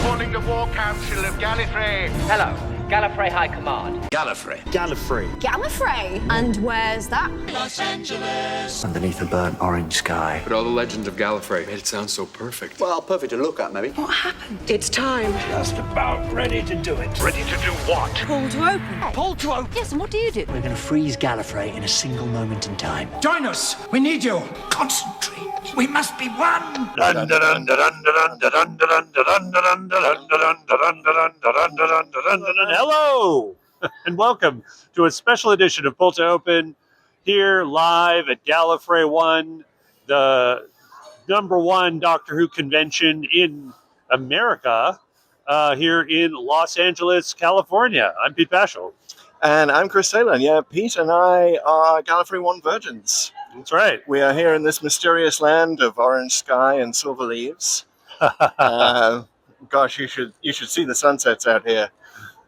calling the War Council of Gallifrey. Hello, Gallifrey High Command. Gallifrey. Gallifrey. Gallifrey? And where's that? Los Angeles. Underneath a burnt orange sky. But all the legends of Gallifrey made it sound so perfect. Well, perfect to look at, maybe. What happened? It's time. Just about ready to do it. Ready to do what? Pull to open. Pull to open. Yes, and what do you do? We're going to freeze Gallifrey in a single moment in time. Join us. We need you. Concentrate. We must be one. Hello, and welcome to a special edition of Pull to Open here live at Gallifrey One, the #1 Doctor Who convention in America, here in Los Angeles, California. I'm Pete Pachal. And I'm Chris Taylor. And yeah, Pete and I are Gallifrey One virgins. That's right. We are here in this mysterious land of orange sky and silver leaves. Gosh, you should see the sunsets out here.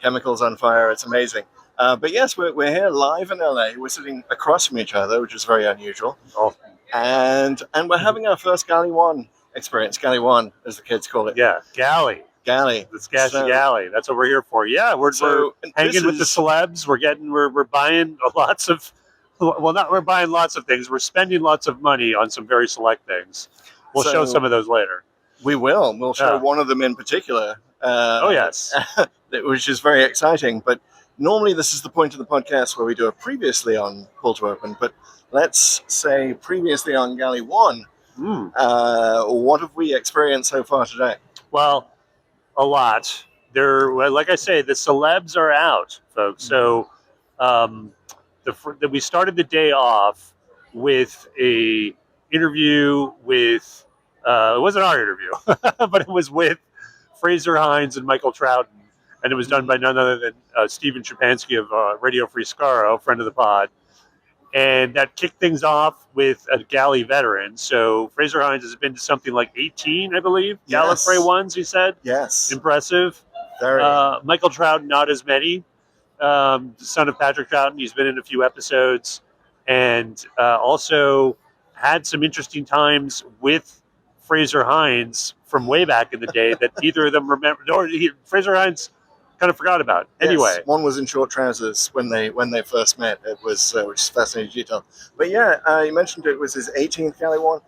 Chemicals on fire. It's amazing. But yes, we're here live in LA. We're sitting across from each other, which is very unusual. Oh. And we're having our first Galley One experience. Galley One, as the kids call it. Yeah, Galley. Galley. The Skashy Galley. That's what we're here for. Yeah, we're hanging with the celebs. We're buying lots of. Well, we're buying lots of things. We're spending lots of money on some very select things. We'll show some of those later. We will. We'll show one of them in particular. Yes. Which is very exciting. But normally this is the point of the podcast where we do a previously on Pull to Open. But let's say previously on Galley One. What have we experienced so far today? Well, a lot. Like I say, the celebs are out, folks. So we started the day off with a interview with. It wasn't our interview, but it was with Fraser Hines and Michael Troughton, and it was done by none other than Stephen Shapansky of Radio Free Skaro, friend of the pod. And that kicked things off with a Galley veteran. So Fraser Hines has been to something like 18, I believe, Yes. Gallifrey ones, he said. Yes. Impressive. Very. Michael Troughton, not as many. Son of Patrick Troughton, he's been in a few episodes. And also had some interesting times with Fraser Hines from way back in the day that neither of them remember. Fraser Hines kind of forgot about. Anyway, yes, one was in short trousers when they first met. It was which is fascinating detail. But yeah, you mentioned it was his 18th Galley One.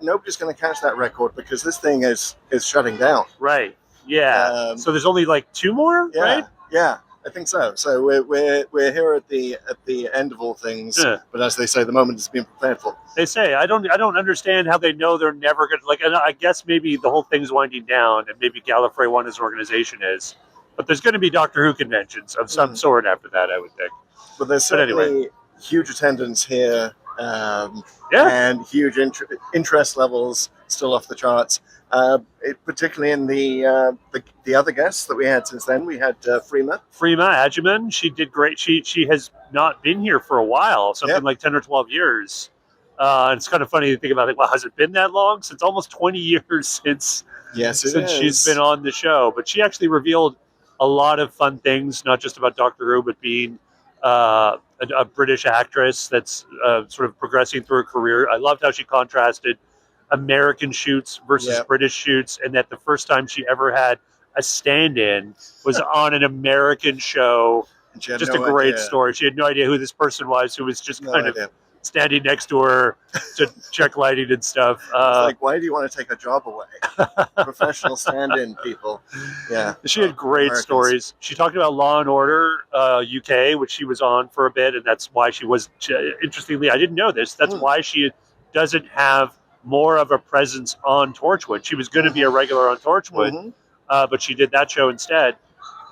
Nobody's going to catch that record because this thing is shutting down. Right. Yeah. So there's only like 2 more, yeah, right? Yeah, I think so. So we're here at the end of all things. Yeah. But as they say, the moment is being prepared for. They say I don't understand how they know they're never going to like. And I guess maybe the whole thing's winding down, and maybe Gallifrey One as an organization is. But there's going to be Doctor Who conventions of some sort after that, I would think. But there's certainly huge attendance here, and huge interest levels still off the charts. Particularly in the other guests that we had since then. We had Freema Agyeman. She did great. She has not been here for a while, something like 10 or 12 years. And it's kind of funny to think about it. Well, has it been that long? Since almost 20 years since she's been on the show. But she actually revealed a lot of fun things, not just about Doctor Who, but being a British actress that's sort of progressing through her career. I loved how she contrasted American shoots versus British shoots, and that the first time she ever had a stand-in was on an American show. Just a great story. She had no idea who this person was, who was just kind of standing next to her to check lighting and stuff. Like, why do you want to take a job away? Professional stand-in people. Yeah. She had great stories. She talked about Law and Order UK, which she was on for a bit, and that's why she was, interestingly, I didn't know this, that's why she doesn't have more of a presence on Torchwood. She was going to be a regular on Torchwood, but she did that show instead.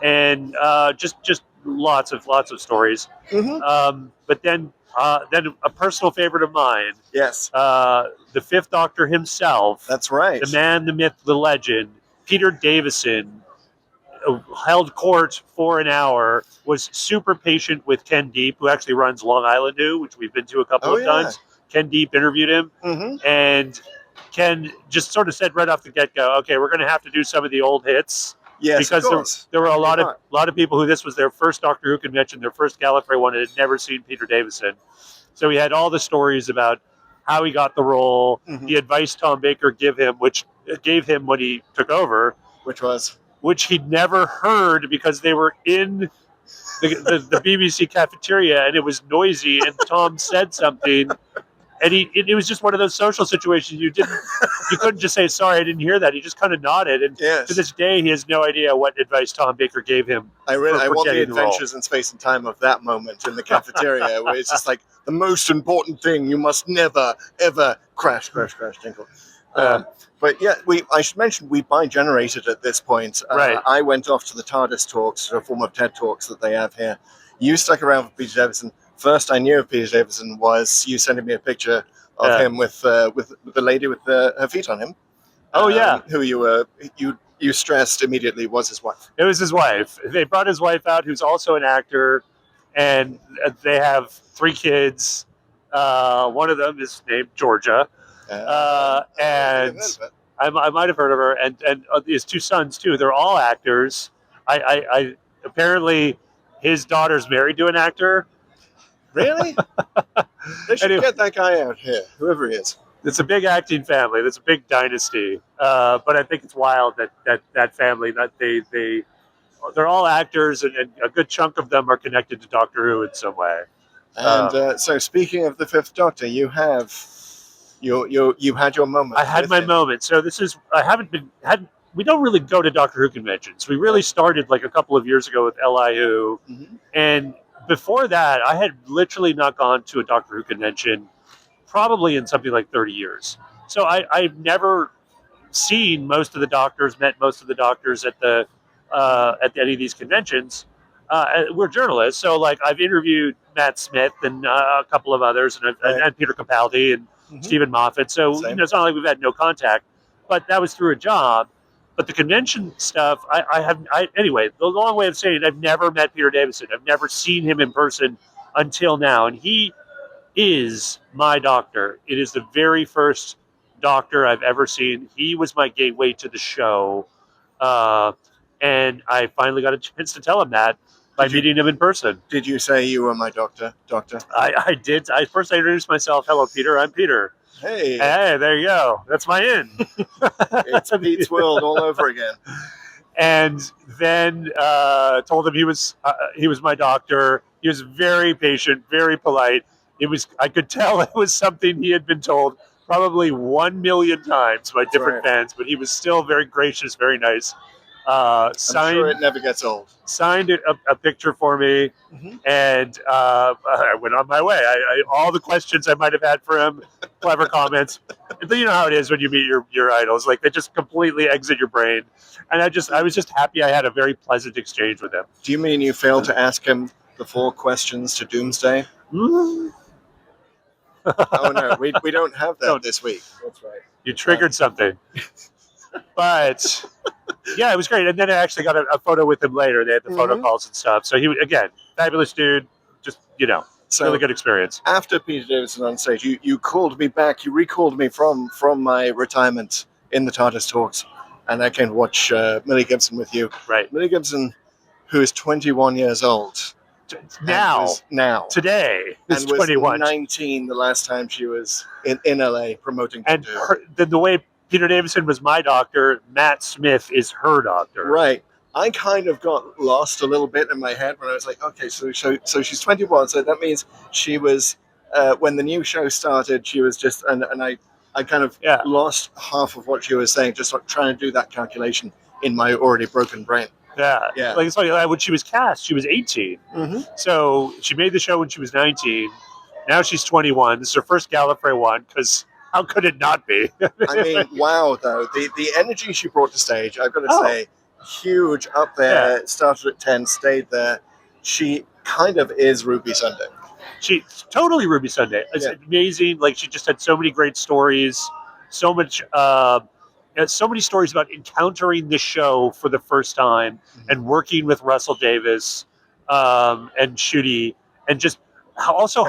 And just lots of stories. But then a personal favorite of mine. Yes. The Fifth Doctor himself. That's right. The man, the myth, the legend, Peter Davison, held court for an hour, was super patient with Ken Deep, who actually runs Long Island New, which we've been to a couple of times. Ken Deep interviewed him, and Ken just sort of said right off the get-go, okay, we're going to have to do some of the old hits. Yes, because there were a lot of people who this was their first Doctor Who convention, their first Gallifrey One, and had never seen Peter Davison. So he had all the stories about how he got the role, the advice Tom Baker gave him when he took over, which he'd never heard because they were in the BBC cafeteria and it was noisy and Tom said something. And it was just one of those social situations you couldn't just say, sorry, I didn't hear that. He just kind of nodded. And to this day, he has no idea what advice Tom Baker gave him. I want the adventures in space and time of that moment in the cafeteria where it's just like the most important thing. You must never, ever crash, tinkle. But yeah, I should mention we bi-generated at this point. Right. I went off to the TARDIS talks, a form of TED Talks that they have here. You stuck around for Peter Davison. First I knew of Peter Davison was you sending me a picture of him with the lady with her feet on him. Oh yeah, who you stressed immediately was his wife. It was his wife. They brought his wife out, who's also an actor, and they have 3 kids. One of them is named Georgia, and I might have heard of her. And his 2 sons too. They're all actors. I apparently his daughter's married to an actor. Really? They should get that guy out here, whoever he is. It's a big acting family. It's a big dynasty. But I think it's wild that family, that they're all actors, and a good chunk of them are connected to Doctor Who in some way. And so, speaking of the Fifth Doctor, you had your moment. I had my moment. So we don't really go to Doctor Who conventions. We really started like a couple of years ago with AnyWho, and before that, I had literally not gone to a Doctor Who convention probably in something like 30 years. So I've never seen most of the doctors, met most of the doctors at any of these conventions. We're journalists, so like I've interviewed Matt Smith and a couple of others, and Peter Capaldi and Stephen Moffat. So it's not like we've had no contact, but that was through a job. But the convention stuff, anyway, the long way of saying it, I've never met Peter Davison. I've never seen him in person until now. And he is my doctor. It is the very first doctor I've ever seen. He was my gateway to the show. And I finally got a chance to tell him that by meeting him in person. Did you say you were my doctor? I did. First I introduced myself. Hello, Peter. I'm Peter. Hey, there you go. That's my in. It's Pete's world all over again. And then told him he was my doctor. He was very patient, very polite. I could tell it was something he had been told probably 1 million times by different fans, but he was still very gracious, very nice. I'm sure it never gets old. Signed a picture for me, and I went on my way. All the questions I might have had for him, clever comments. You know how it is when you meet your idols; like they just completely exit your brain. And I was just happy I had a very pleasant exchange with him. Do you mean you failed to ask him the 4 questions to Doomsday? Oh no, we don't have that this week. That's right. You triggered something. But yeah, it was great. And then I actually got a photo with him later. They had the photo calls and stuff. So he, again, fabulous dude. Just, so really good experience. After Peter Davison on stage, you called me back. You recalled me from my retirement in the TARDIS talks. And I came to watch Millie Gibson with you. Right. Millie Gibson, who is 21 years old. Now. Today is 21. 19 the last time she was in LA promoting. And the way Peter Davison was my doctor, Matt Smith is her doctor. Right. I kind of got lost a little bit in my head when I was like, okay, so she's 21, so that means she was, when the new show started, she was just, and I kind of lost half of what she was saying, just like trying to do that calculation in my already broken brain. Yeah. Like it's funny, when she was cast, she was 18. So she made the show when she was 19. Now she's 21. This is her first Gallifrey One, because how could it not be? I mean, wow, though. The energy she brought to stage, I've got to say, huge up there. Yeah. Started at 10, stayed there. She kind of is Ruby Sunday. She's totally Ruby Sunday. It's amazing. Like, she just had so many great stories, so many stories about encountering the show for the first time and working with Russell Davis and Shooty, and just also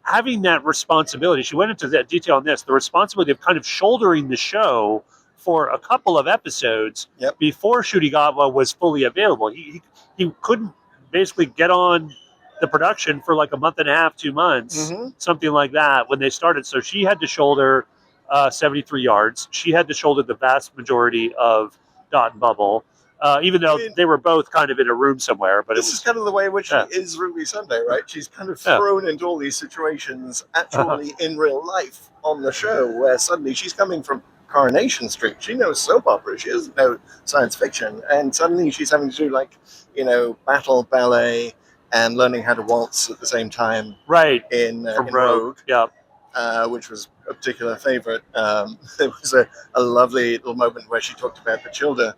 having that responsibility. She went into that detail on this, the responsibility of kind of shouldering the show for a couple of episodes before Shooty Gatwa was fully available. He couldn't basically get on the production for like a month and a half, 2 months, something like that when they started. So she had to shoulder 73 yards. She had to shoulder the vast majority of Dot and Bubble, even though they were both kind of in a room somewhere. But this is kind of the way in which she is Ruby Sunday, right? She's kind of thrown into all these situations actually in real life on the show, where suddenly she's coming from Coronation Street. She knows soap opera. She doesn't know science fiction. And suddenly she's having to do, like, you know, battle, ballet, and learning how to waltz at the same time. Right. In Rogue. Yeah. Which was a particular favorite. There was a lovely little moment where she talked about the children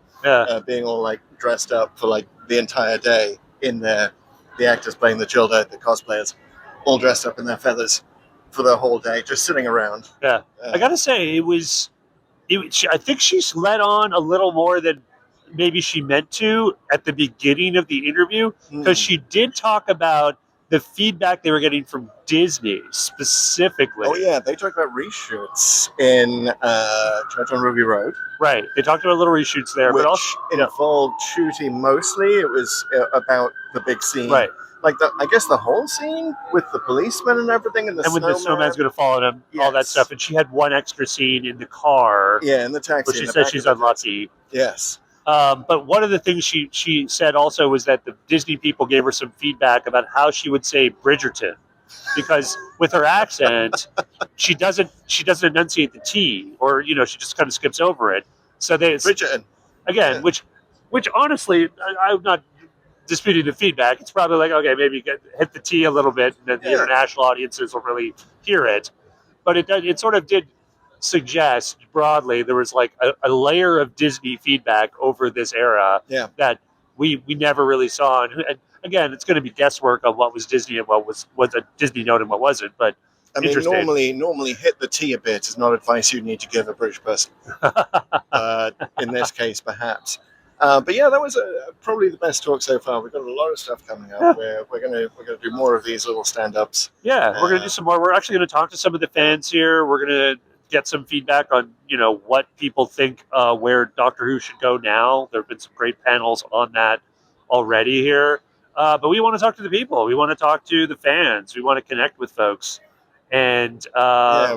being all, like, dressed up for, like, the entire day in there. The actors playing the children, the cosplayers, all dressed up in their feathers for the whole day, just sitting around. Yeah. I got to say, I think she's let on a little more than maybe she meant to at the beginning of the interview, because she did talk about the feedback they were getting from Disney specifically. Oh, yeah. They talked about reshoots in Church on Ruby Road. Right. They talked about little reshoots there. Which but also involved shooting mostly. It was about the big scene. Right. Like, I guess the whole scene with the policemen and everything, and when the snowman's going to follow them, all that stuff. And she had one extra scene in the car. Yeah, in the taxi. Where she says she's unlucky. Yes. But one of the things she said also was that the Disney people gave her some feedback about how she would say Bridgerton, because with her accent, she doesn't enunciate the T, or she just kind of skips over it. So Bridgerton again, which honestly, I'm not disputing the feedback. It's probably like, okay, maybe hit the T a little bit, and then the international audiences will really hear it. But it sort of did suggest broadly there was like a layer of Disney feedback over this era that we never really saw. And again, it's going to be guesswork on what was Disney and what was a Disney note and what wasn't. But I mean, normally hit the T a bit is not advice you need to give a British person. In this case, perhaps. But yeah, that was probably the best talk so far. We've got a lot of stuff coming up. We're gonna do more of these little stand-ups. Yeah, we're gonna do some more. We're actually gonna talk to some of the fans here. We're gonna get some feedback on what people think where Doctor Who should go now. There have been some great panels on that already here. But we want to talk to the people. We want to talk to the fans. We want to connect with folks. And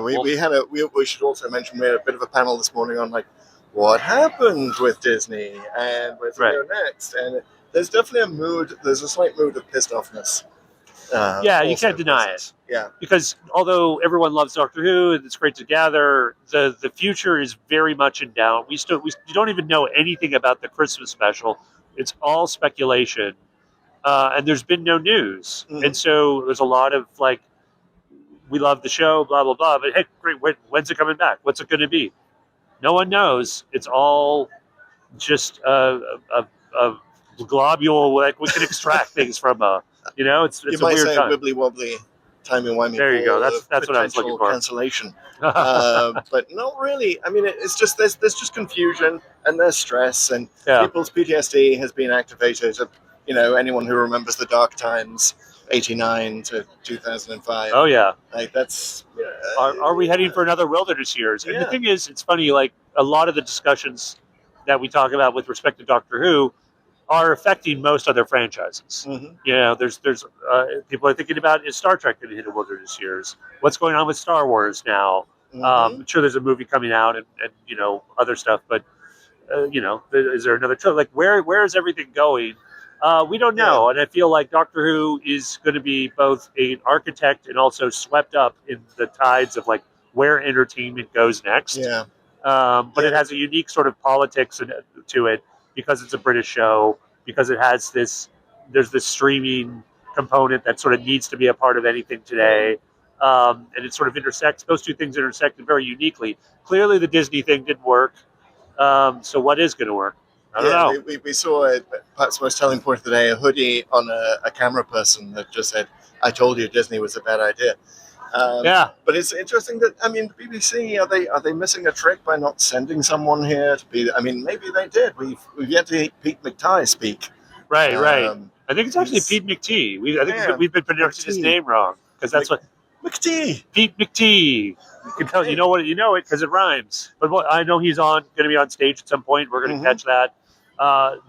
we should also mention we had a bit of a panel this morning on, like, what happened with Disney and where to go next. And there's definitely a mood. There's a slight mood of pissed offness. You can't deny it. Yeah. Because although everyone loves Doctor Who and it's great to gather, the future is very much in doubt. We don't even know anything about the Christmas special. It's all speculation. And there's been no news. Mm-hmm. And so there's a lot of, like, we love the show, blah, blah, blah. But hey, great, when's it coming back? What's it going to be? No one knows. It's all just a globule. Like, we can extract things from it's you a might weird say time. Wibbly wobbly, timey-wimey. There you go. That's what I was looking for. Cancellation. But not really. I mean, it's just there's just confusion and there's stress, and people's PTSD has been activated. Anyone who remembers the dark times, 89 to 2005. Oh yeah, like that's. Are we heading for another wilderness years? And the thing is, it's funny. Like, a lot of the discussions that we talk about with respect to Doctor Who are affecting most other franchises. Mm-hmm. There's people are thinking about, is Star Trek going to hit a wilderness years? What's going on with Star Wars now? Mm-hmm. I'm sure there's a movie coming out and other stuff, but is there another trip? Like, where is everything going? We don't know, and I feel like Doctor Who is going to be both an architect and also swept up in the tides of, like, where entertainment goes next. Yeah. But it has a unique sort of politics to it, because it's a British show, because it has there's this streaming component that sort of needs to be a part of anything today. And it sort of intersects, those two things intersected very uniquely. Clearly the Disney thing didn't work. So what is going to work? I don't know. We saw, perhaps the most telling point of the day, a hoodie on a camera person that just said, "I told you Disney was a bad idea." But it's interesting that, I mean, the BBC, are they missing a trick by not sending someone here to be? I mean, maybe they did. We've yet to hear Pete McTighe speak. Right. I think it's actually Pete McTee. We've been pronouncing his name wrong, because that's what McTee. Pete McTee. You can tell. You know it because it rhymes. But I know he's going to be on stage at some point. We're going to catch that.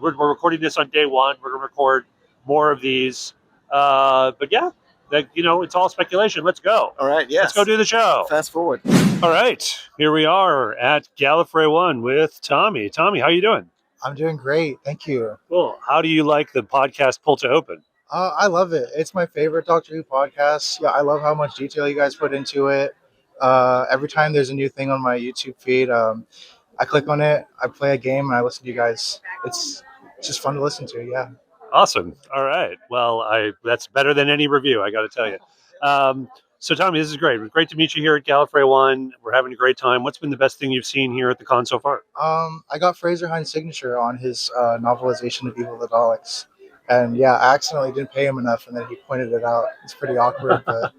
We're recording this on day one. We're going to record more of these. But yeah. It's all speculation. Let's go. All right, yes. Let's go do the show. Fast forward. All right, here we are at Gallifrey One with Tommy. Tommy, how you doing? I'm doing great. Thank you. Cool. How do you like the podcast Pull to Open? I love it. It's my favorite Doctor Who podcast. Yeah, I love how much detail you guys put into it. Every time there's a new thing on my YouTube feed, I click on it, I play a game, and I listen to you guys. It's just fun to listen to. Yeah. Awesome. All right. Well, that's better than any review, I got to tell you. So, Tommy, this is great. It was great to meet you here at Gallifrey One. We're having a great time. What's been the best thing you've seen here at the con so far? I got Fraser Hines' signature on his novelization of Evil the Daleks. And yeah, I accidentally didn't pay him enough, and then he pointed it out. It's pretty awkward, but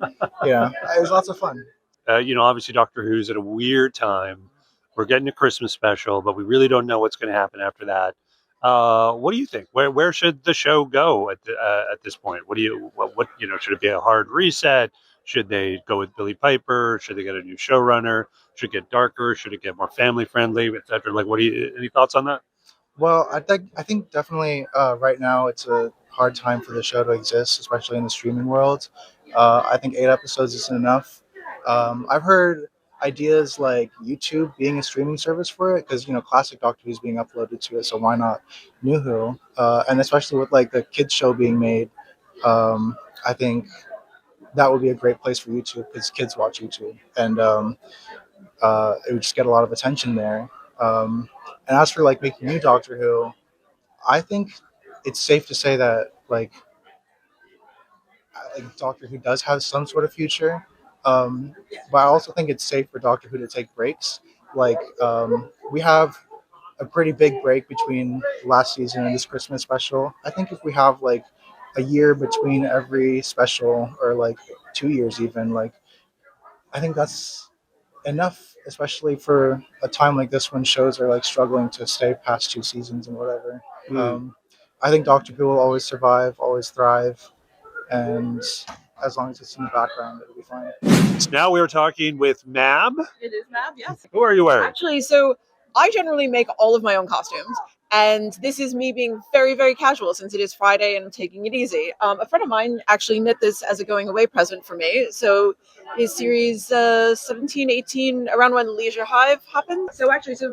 it was lots of fun. Obviously Doctor Who's at a weird time. We're getting a Christmas special, but we really don't know what's going to happen after that. What do you think? Where should the show go at this point? What should it be a hard reset? Should they go with Billy Piper? Should they get a new showrunner? Should it get darker? Should it get more family friendly, etc.? Like, any thoughts on that? Well, I think definitely right now it's a hard time for the show to exist, especially in the streaming world. I think 8 episodes isn't enough. I've heard ideas like YouTube being a streaming service for it, because classic Doctor Who's being uploaded to it, so why not New Who? And especially with like the kids show being made, I think that would be a great place for YouTube, because kids watch YouTube, and it would just get a lot of attention there. And as for like making new Doctor Who, I think it's safe to say that like Doctor Who does have some sort of future. But I also think it's safe for Doctor Who to take breaks. Like we have a pretty big break between last season and this Christmas special. I think if we have like a year between every special, or like 2 years even, like I think that's enough, especially for a time like this when shows are like struggling to stay past 2 seasons and whatever. I think Doctor Who will always survive, always thrive, and as long as it's in the background, it'll be fine. So now we were talking with Mab. It is Mab, yes. Who are you wearing? Actually, so I generally make all of my own costumes, and this is me being very, very casual since it is Friday and I'm taking it easy. A friend of mine actually knit this as a going away present for me. So is series 17, 18, around when Leisure Hive happened. So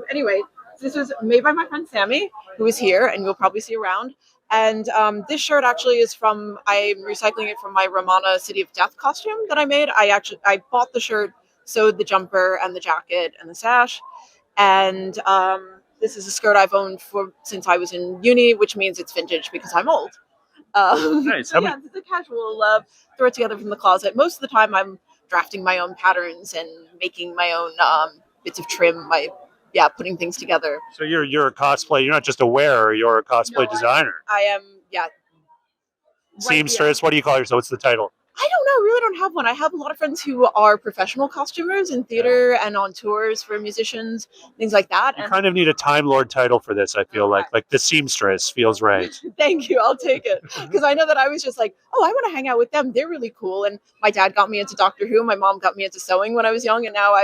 anyway, this was made by my friend Sammy, who is here and you'll probably see around. And this shirt actually is I'm recycling it from my Romana City of Death costume that I made. I bought the shirt, sewed the jumper and the jacket and the sash. And this is a skirt I've owned since I was in uni, which means it's vintage because I'm old. Nice. So it's a casual throw it together from the closet. Most of the time I'm drafting my own patterns and making my own bits of trim, putting things together. So you're a cosplay. You're not just a wearer. You're a cosplay designer. I am, Seamstress. What do you call yourself? What's the title? I don't know. Really don't have one. I have a lot of friends who are professional costumers in theater and on tours for musicians, things like that. You kind of need a Time Lord title for this, I feel like the seamstress feels right. Thank you. I'll take it. Because I know that I was just like, I want to hang out with them. They're really cool. And my dad got me into Doctor Who. My mom got me into sewing when I was young. And now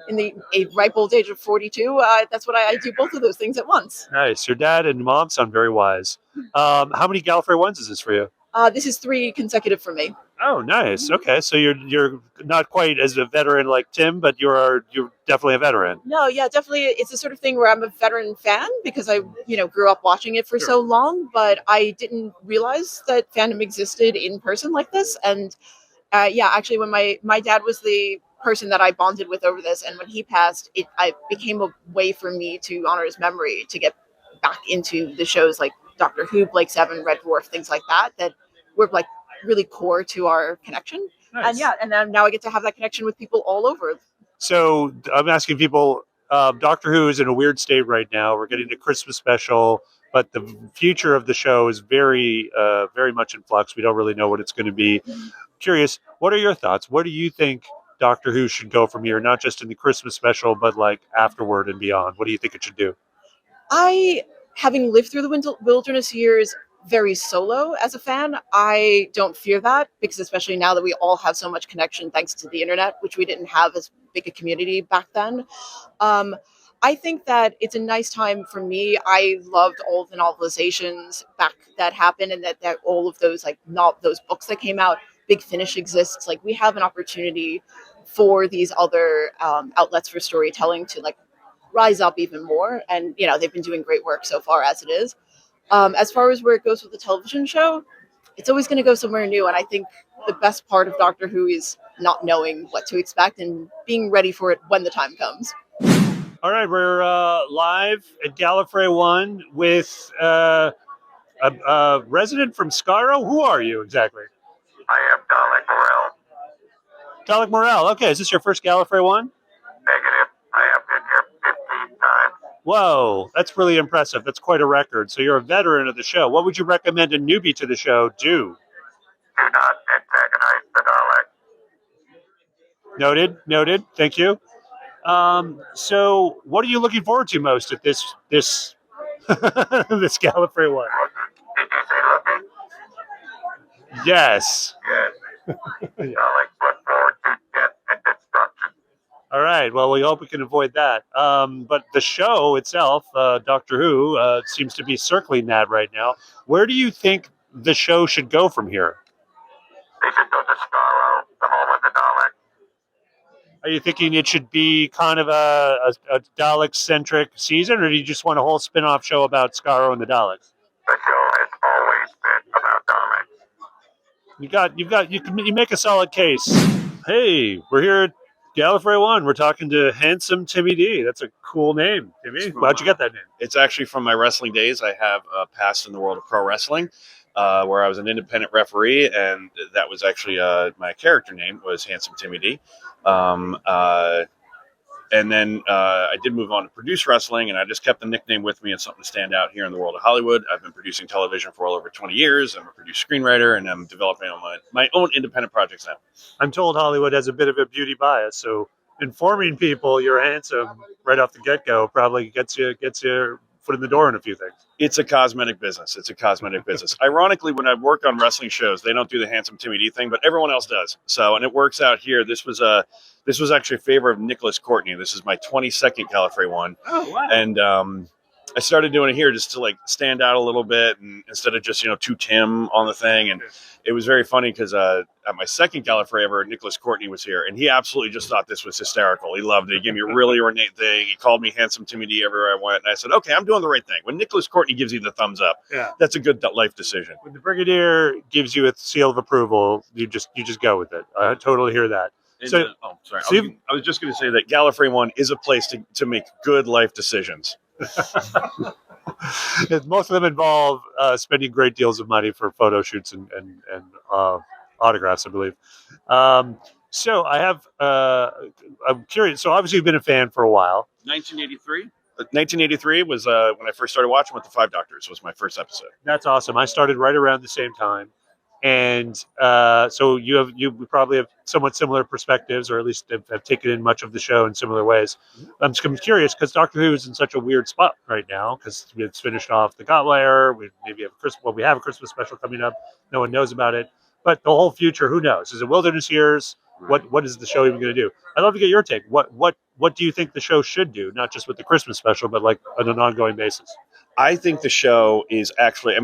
in the ripe old age of 42, that's what I do, both of those things at once. Nice. Your dad and mom sound very wise. How many Gallifrey Ones is this for you? This is 3 consecutive for me. Oh, nice. Okay, so you're not quite as a veteran like Tim, but you're definitely a veteran. No, yeah, definitely. It's the sort of thing where I'm a veteran fan because I, grew up watching it for so long, but I didn't realize that fandom existed in person like this. And actually, when my dad was the person that I bonded with over this, and when he passed, it became a way for me to honor his memory, to get back into the shows like Doctor Who, Blake Seven, Red Dwarf, things like that were like really core to our connection. Nice. And then now I get to have that connection with people all over. So I'm asking people, Doctor Who is in a weird state right now. We're getting a Christmas special, but the future of the show is very, very much in flux. We don't really know what it's going to be. Curious, what are your thoughts? Where do you think Doctor Who should go from here? Not just in the Christmas special, but like afterward and beyond. What do you think it should do? Having lived through the wilderness years very solo as a fan, I don't fear that, because especially now that we all have so much connection thanks to the internet, which we didn't have as big a community back then. I think that it's a nice time for me. I loved all of the novelizations back that happened, and that all of those those books that came out. Big Finish exists. Like, we have an opportunity for these other outlets for storytelling to rise up even more. And, they've been doing great work so far as it is. As far as where it goes with the television show, it's always going to go somewhere new. And I think the best part of Doctor Who is not knowing what to expect and being ready for it when the time comes. All right, we're live at Gallifrey One with a resident from Skaro. Who are you exactly? I am Dalek Morel. Dalek Morel. Okay, is this your first Gallifrey One? Negative. I have been here 15 times. Whoa, that's really impressive. That's quite a record. So you're a veteran of the show. What would you recommend a newbie to the show do? Do not antagonize the Dalek. Noted. Thank you. So what are you looking forward to most at this this Gallifrey One? Did you say looking? Yes. Yes. Daleks look forward to death and destruction. All right. Well, we hope we can avoid that. But the show itself, Doctor Who, seems to be circling that right now. Where do you think the show should go from here? They should go to Skaro, the home of the Daleks. Are you thinking it should be kind of a Dalek-centric season, or do you just want a whole spin-off show about Skaro and the Daleks? The show has always been about Daleks. You make a solid case. Hey, we're here at Gallifrey One. We're talking to handsome Timmy D. That's a cool name, Timmy. How'd you get that name? It's actually from my wrestling days. I have a past in the world of pro wrestling, where I was an independent referee, and that was actually my character name was Handsome Timmy D. And then I did move on to produce wrestling, and I just kept the nickname with me and something to stand out here in the world of Hollywood. I've been producing television for well over 20 years. I'm a producer screenwriter, and I'm developing my own independent projects now. I'm told Hollywood has a bit of a beauty bias, so informing people you're handsome right off the get-go probably gets your foot in the door in a few things. It's a cosmetic business. Ironically, when I work on wrestling shows, they don't do the handsome Timmy D thing, but everyone else does. So, and it works out here. This was actually a favor of Nicholas Courtney. This is my 22nd Gallifrey One. Oh, wow. And I started doing it here just to stand out a little bit, and instead of just two Tim on the thing. And it was very funny because at my second Gallifrey ever, Nicholas Courtney was here, and he absolutely just thought this was hysterical. He loved it. He gave me a really ornate thing. He called me handsome Timmy D everywhere I went, and I said, "Okay, I'm doing the right thing." When Nicholas Courtney gives you the thumbs up, that's a good life decision. When the Brigadier gives you a seal of approval, you just go with it. I totally hear that. And, I was just going to say that Gallifrey One is a place to make good life decisions. Most of them involve spending great deals of money for photo shoots and autographs, I believe. So I have, I'm curious. So obviously you've been a fan for a while. 1983 was when I first started watching with the Five Doctors. Was my first episode. That's awesome. I started right around the same time. And so you probably have somewhat similar perspectives, or at least have taken in much of the show in similar ways. I'm curious because Doctor Who is in such a weird spot right now because it's finished off the Gotlayer. We have a Christmas special coming up. No one knows about it, but the whole future, who knows? Is it Wilderness Years? Right. What is the show even going to do? I'd love to get your take. What do you think the show should do? Not just with the Christmas special, but on an ongoing basis. I think the show is actually,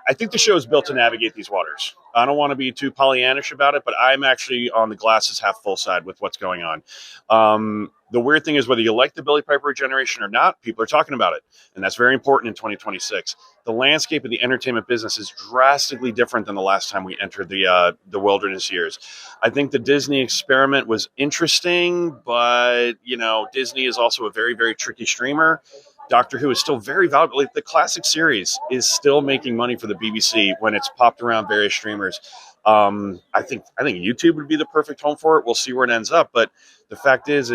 I think the show is built to navigate these waters. I don't want to be too Pollyannish about it, but I'm actually on the glasses half full side with what's going on. The weird thing is whether you like the Billie Piper generation or not, people are talking about it. And that's very important in 2026. The landscape of the entertainment business is drastically different than the last time we entered the Wilderness Years. I think the Disney experiment was interesting, but, Disney is also a very, very tricky streamer. Doctor Who is still very valuable. The classic series is still making money for the BBC when it's popped around various streamers. I think YouTube would be the perfect home for it. We'll see where it ends up. But the fact is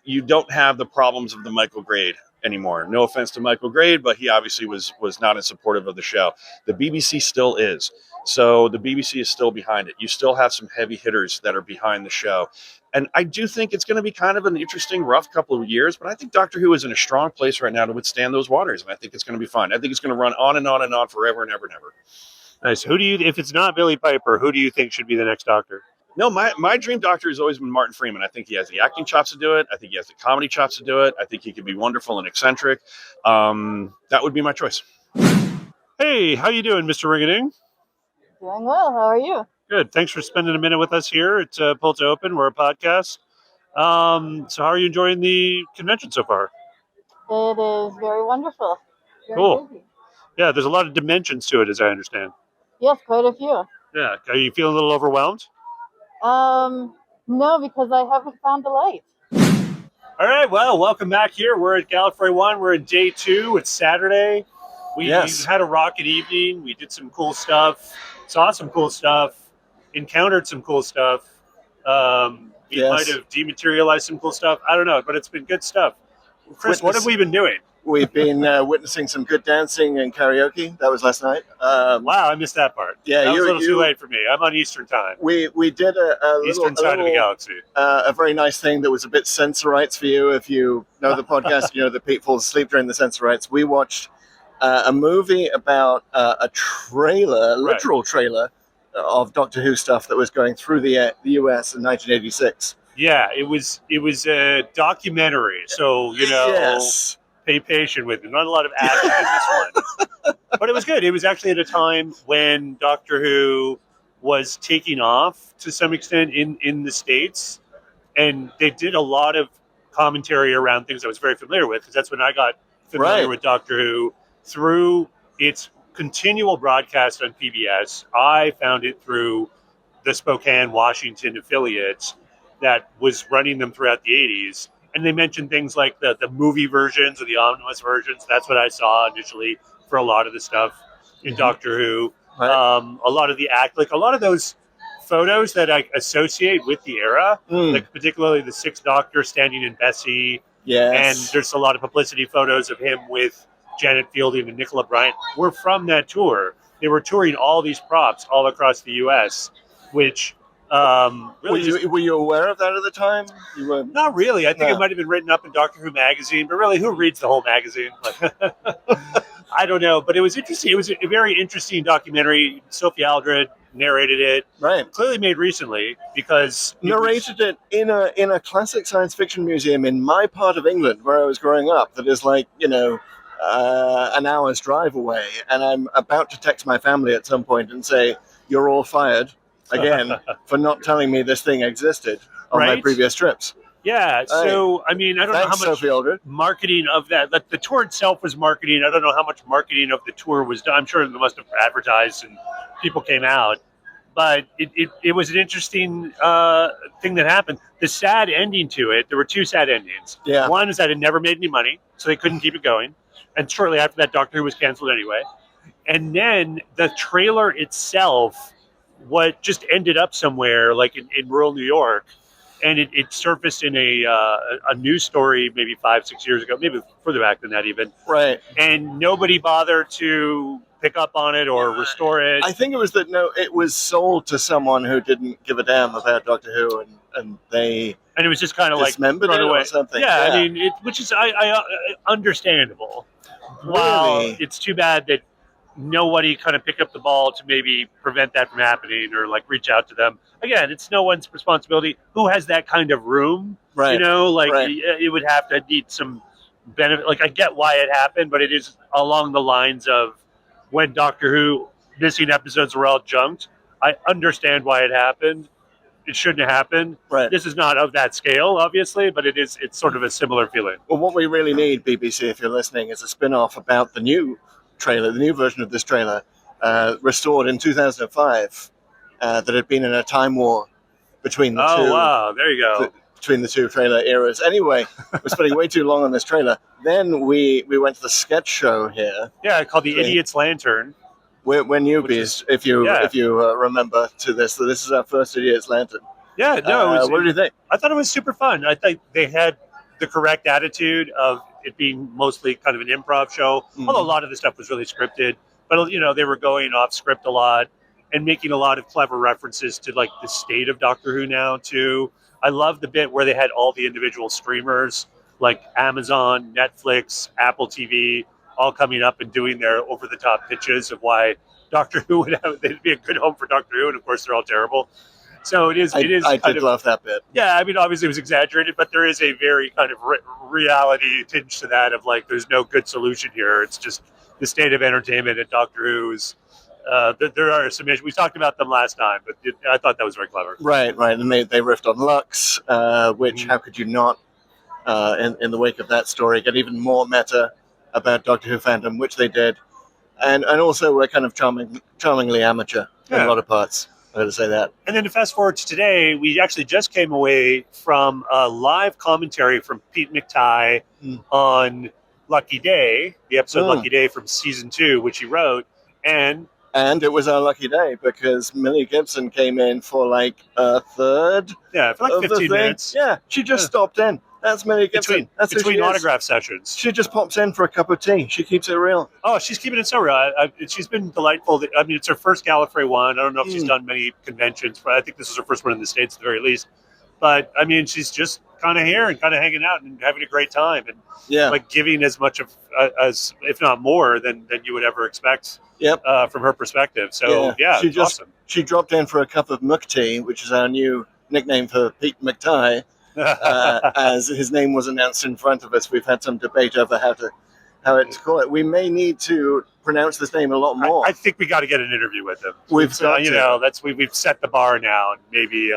you don't have the problems of the Michael Grade anymore. No offense to Michael Grade, but he obviously was not as supportive of the show. The BBC still is. So the BBC is still behind it. You still have some heavy hitters that are behind the show. And I do think it's going to be kind of an interesting, rough couple of years, but I think Doctor Who is in a strong place right now to withstand those waters. And I think it's going to be fun. I think it's going to run on and on and on forever and ever and ever. Nice. If it's not Billie Piper, who do you think should be the next Doctor? No, my dream Doctor has always been Martin Freeman. I think he has the acting chops to do it. I think he has the comedy chops to do it. I think he could be wonderful and eccentric. That would be my choice. Hey, how you doing, Mr. Ringading? Doing well. How are you? Good. Thanks for spending a minute with us here at Pull to Open. We're a podcast. So how are you enjoying the convention so far? It is very wonderful. Very Cool. busy. Yeah, there's a lot of dimensions to it, as I understand. Yes, quite a few. Yeah. Are you feeling a little overwhelmed? No, because I haven't found the light. All right, well, welcome back here. We're at Gallifrey One. We're in day 2. It's Saturday. We had a rocket evening. We did some cool stuff, saw some cool stuff, encountered some cool stuff. We might have dematerialized some cool stuff. I don't know, but it's been good stuff. Chris, what have we been doing? We've been witnessing some good dancing and karaoke. That was last night. Wow, I missed that part. Yeah, that was a little too late for me. I'm on Eastern time. We did a Eastern side of the galaxy. A very nice thing that was a bit censor rights for you. If you know the podcast, you know that Pete falls asleep during the censor rights. We watched a movie about a trailer, a literal trailer of Doctor Who stuff that was going through the US in 1986. Yeah, it was a documentary, so pay patient with it. Not a lot of action in this one, but it was good. It was actually at a time when Doctor Who was taking off to some extent in the States, and they did a lot of commentary around things I was very familiar with, because that's when I got familiar with Doctor Who through its continual broadcast on PBS. I found it through the Spokane, Washington affiliate that was running them throughout the 80s. And they mentioned things like the movie versions or the omnibus versions. That's what I saw initially for a lot of the stuff in Doctor Who. A lot of the a lot of those photos that I associate with the era, like particularly the Sixth Doctor standing in Bessie. And there's a lot of publicity photos of him with Janet Fielding and Nicola Bryant, were from that tour. They were touring all these props all across the U.S., which... really were you aware of that at the time? You were not really. I think it might have been written up in Doctor Who magazine, but really, who reads the whole magazine? I don't know, but it was interesting. It was a very interesting documentary. Sophie Aldred narrated it. Right, clearly made recently, because narrated it in a classic science fiction museum in my part of England where I was growing up. That is like an hour's drive away, and I'm about to text my family at some point and say, "You're all fired." Again, for not telling me this thing existed on my previous trips. Yeah, so, I mean, I don't know how much Sophie Aldred. marketing of that. The tour itself was marketing. I don't know how much marketing of the tour was done. I'm sure they must have advertised and people came out. But it was an interesting thing that happened. The sad ending to it, there were 2 sad endings. Yeah. One is that it never made any money, so they couldn't keep it going. And shortly after that, Doctor Who was canceled anyway. And then the trailer itself... what just ended up somewhere like in rural New York, and it surfaced in a news story maybe 5-6 years ago, maybe further back than that even. Right. And nobody bothered to pick up on it or restore it. I think it was it was sold to someone who didn't give a damn about Doctor Who, and it was just kind of like thrown away or something. Yeah, I mean, which is I understandable. Really? Well, it's too bad that nobody kind of picked up the ball to maybe prevent that from happening or like reach out to them. Again, it's no one's responsibility. Who has that kind of room? Right. It would have to need some benefit. Like, I get why it happened, but it is along the lines of when Doctor Who missing episodes were all junked. I understand why it happened. It shouldn't have happened. Right. This is not of that scale, obviously, but it's sort of a similar feeling. Well, what we really need, BBC, if you're listening, is a spin-off about the new trailer, the new version of this trailer, restored in 2005, that had been in a time war between the two. Oh, wow. There you go. Between the 2 trailer eras. Anyway, we're spending way too long on this trailer. Then we went to the sketch show here. Yeah, called The Idiot's Lantern. We're newbies, if you remember to this. So this is our first Idiot's Lantern. Yeah, no. What did you think? I thought it was super fun. I think they had the correct attitude of it being mostly kind of an improv show, although a lot of the stuff was really scripted. But, they were going off script a lot and making a lot of clever references to, like, the state of Doctor Who now, too. I love the bit where they had all the individual streamers, like Amazon, Netflix, Apple TV, all coming up and doing their over-the-top pitches of why Doctor Who they'd be a good home for Doctor Who, and, of course, they're all terrible. So it is. I did love that bit. Yeah, I mean, obviously it was exaggerated, but there is a very kind of reality tinge to that of like, there's no good solution here. It's just the state of entertainment, and Doctor Who is there are some issues. We talked about them last time, but I thought that was very clever. Right. And they riffed on Lux, which how could you not, in the wake of that story, get even more meta about Doctor Who fandom, which they did. And also we're kind of charmingly amateur in a lot of parts. I got to say that. And then to fast forward to today, we actually just came away from a live commentary from Pete McTighe on Lucky Day, the episode Lucky Day from season 2, which he wrote. And it was our lucky day because Millie Gibson came in for like a third. Yeah, for like 15 minutes. Yeah, she just stopped in. That's Millie Gibson. Between autograph sessions. She just pops in for a cup of tea. She keeps it real. Oh, she's keeping it so real. She's been delightful. I mean, it's her first Gallifrey One. I don't know if she's done many conventions, but I think this is her first one in the States at the very least. But, I mean, she's just kind of here and kind of hanging out and having a great time. And like giving as much of, as if not more, than you would ever expect from her perspective. So, awesome. She dropped in for a cup of muck tea, which is our new nickname for Pete McTighe. As his name was announced in front of us, we've had some debate over how to call it. We may need to pronounce this name a lot more. I think we got to get an interview with him. We've got to. We've set the bar now, and maybe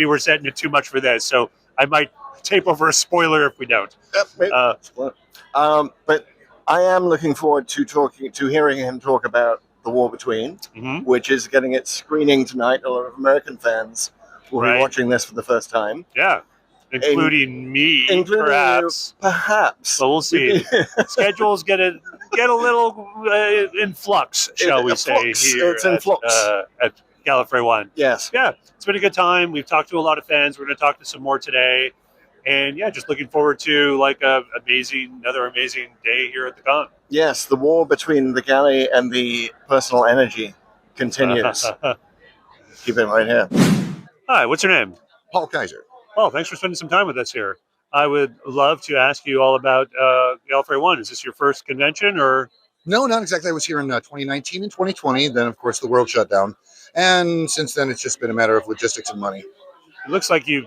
we're setting it too much for this. So I might tape over a spoiler if we don't. But I am looking forward to hearing him talk about The War Between, which is getting its screening tonight. A lot of American fans will be watching this for the first time. Yeah. Including me, perhaps. Perhaps. But we'll see. Schedules get a little in flux, shall we say, here it's in flux. At Gallifrey One. Yes. Yeah, it's been a good time. We've talked to a lot of fans. We're going to talk to some more today. And yeah, just looking forward to like another amazing day here at the con. Yes, the war between the galley and the personal energy continues. Keep it right here. Hi, what's your name? Paul Kaiser. Well, thanks for spending some time with us here. I would love to ask you all about Gallifrey One. Is this your first convention, or? No, not exactly. I was here in 2019 and 2020. Then, of course, the world shut down. And since then, it's just been a matter of logistics and money. It looks like you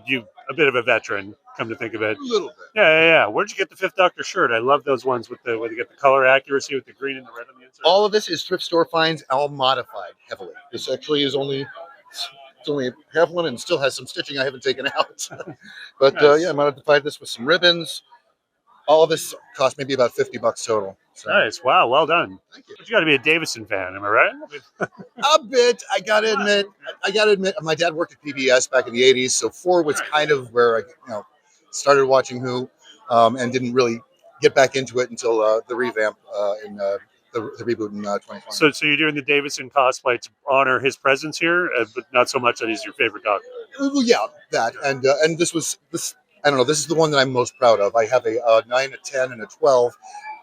a bit of a veteran, come to think of it. A little bit. Yeah. Where'd you get the Fifth Doctor shirt? I love those ones where you get the color accuracy with the green and the red on the inside. All of this is thrift store finds, all modified heavily. This actually is only half one and still has some stitching I haven't taken out. But nice. I modified this with some ribbons. All of this cost maybe about $50 total. So. Nice. Wow. Well done. Thank you. But you got to be a Davison fan, am I right? A bit. I got to admit, my dad worked at PBS back in the 80s, so 4 was kind of where I started watching Who and didn't really get back into it until the revamp in the reboot in 2020. So you're doing the Davison cosplay to honor his presence here, but not so much that he's your favorite Doctor. Well, yeah, that. And this I don't know, this is the one that I'm most proud of. I have a 9, a 10, and a 12,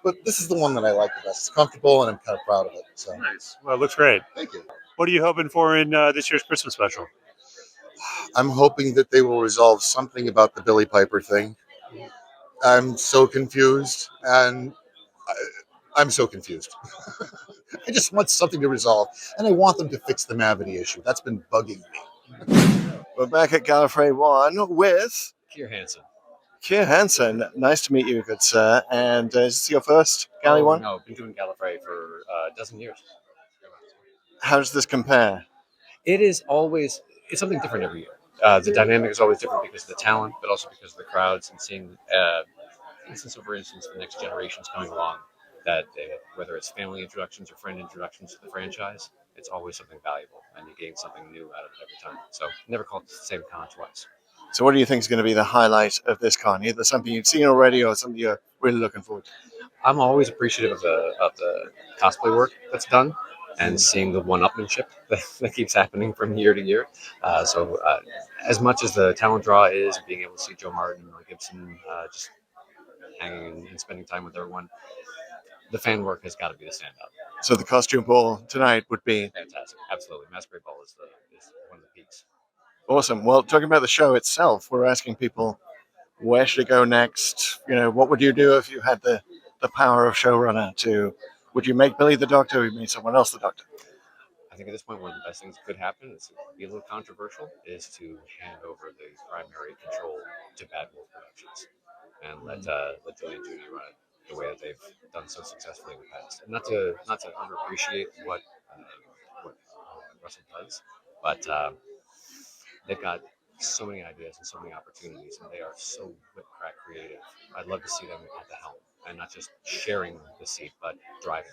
but this is the one that I like the best. It's comfortable, and I'm kind of proud of it. So nice. Well, it looks great. Thank you. What are you hoping for in this year's Christmas special? I'm hoping that they will resolve something about the Billy Piper thing. I'm so confused, and I'm so confused. I just want something to resolve, and I want them to fix the Mavity issue. That's been bugging me. We're back at Gallifrey One with Keir Hansen. Keir Hansen, nice to meet you, good sir. And is this your first Galley One? No, I've been doing Gallifrey for a dozen years. How does this compare? It's something different every year. The dynamic is always different because of the talent, but also because of the crowds and seeing, for instance, the next generations coming along. That whether it's family introductions or friend introductions to the franchise, it's always something valuable, and you gain something new out of it every time. So never call it the same con twice. So what do you think is going to be the highlight of this con? Either something you've seen already or something you're really looking forward to? I'm always appreciative of the cosplay work that's done and seeing the one-upmanship that keeps happening from year to year. So as much as the talent draw is being able to see Joe Martin and Millie Gibson just hanging and spending time with everyone, the fan work has got to be the standout. So the costume ball tonight would be fantastic. Absolutely, Masquerade Ball is one of the peaks. Awesome. Well, talking about the show itself, we're asking people where should it go next. What would you do if you had the power of showrunner? Would you make Billy the Doctor, or would you make someone else the Doctor? I think at this point, one of the best things that could happen is to be a little controversial, is to hand over the primary control to Bad Wolf Productions and let Julie and Judy run it the way that they've done so successfully in the past. And not to underappreciate what Russell does, but they've got so many ideas and so many opportunities, and they are so whip crack creative. I'd love to see them at the helm, and not just sharing the seat, but driving.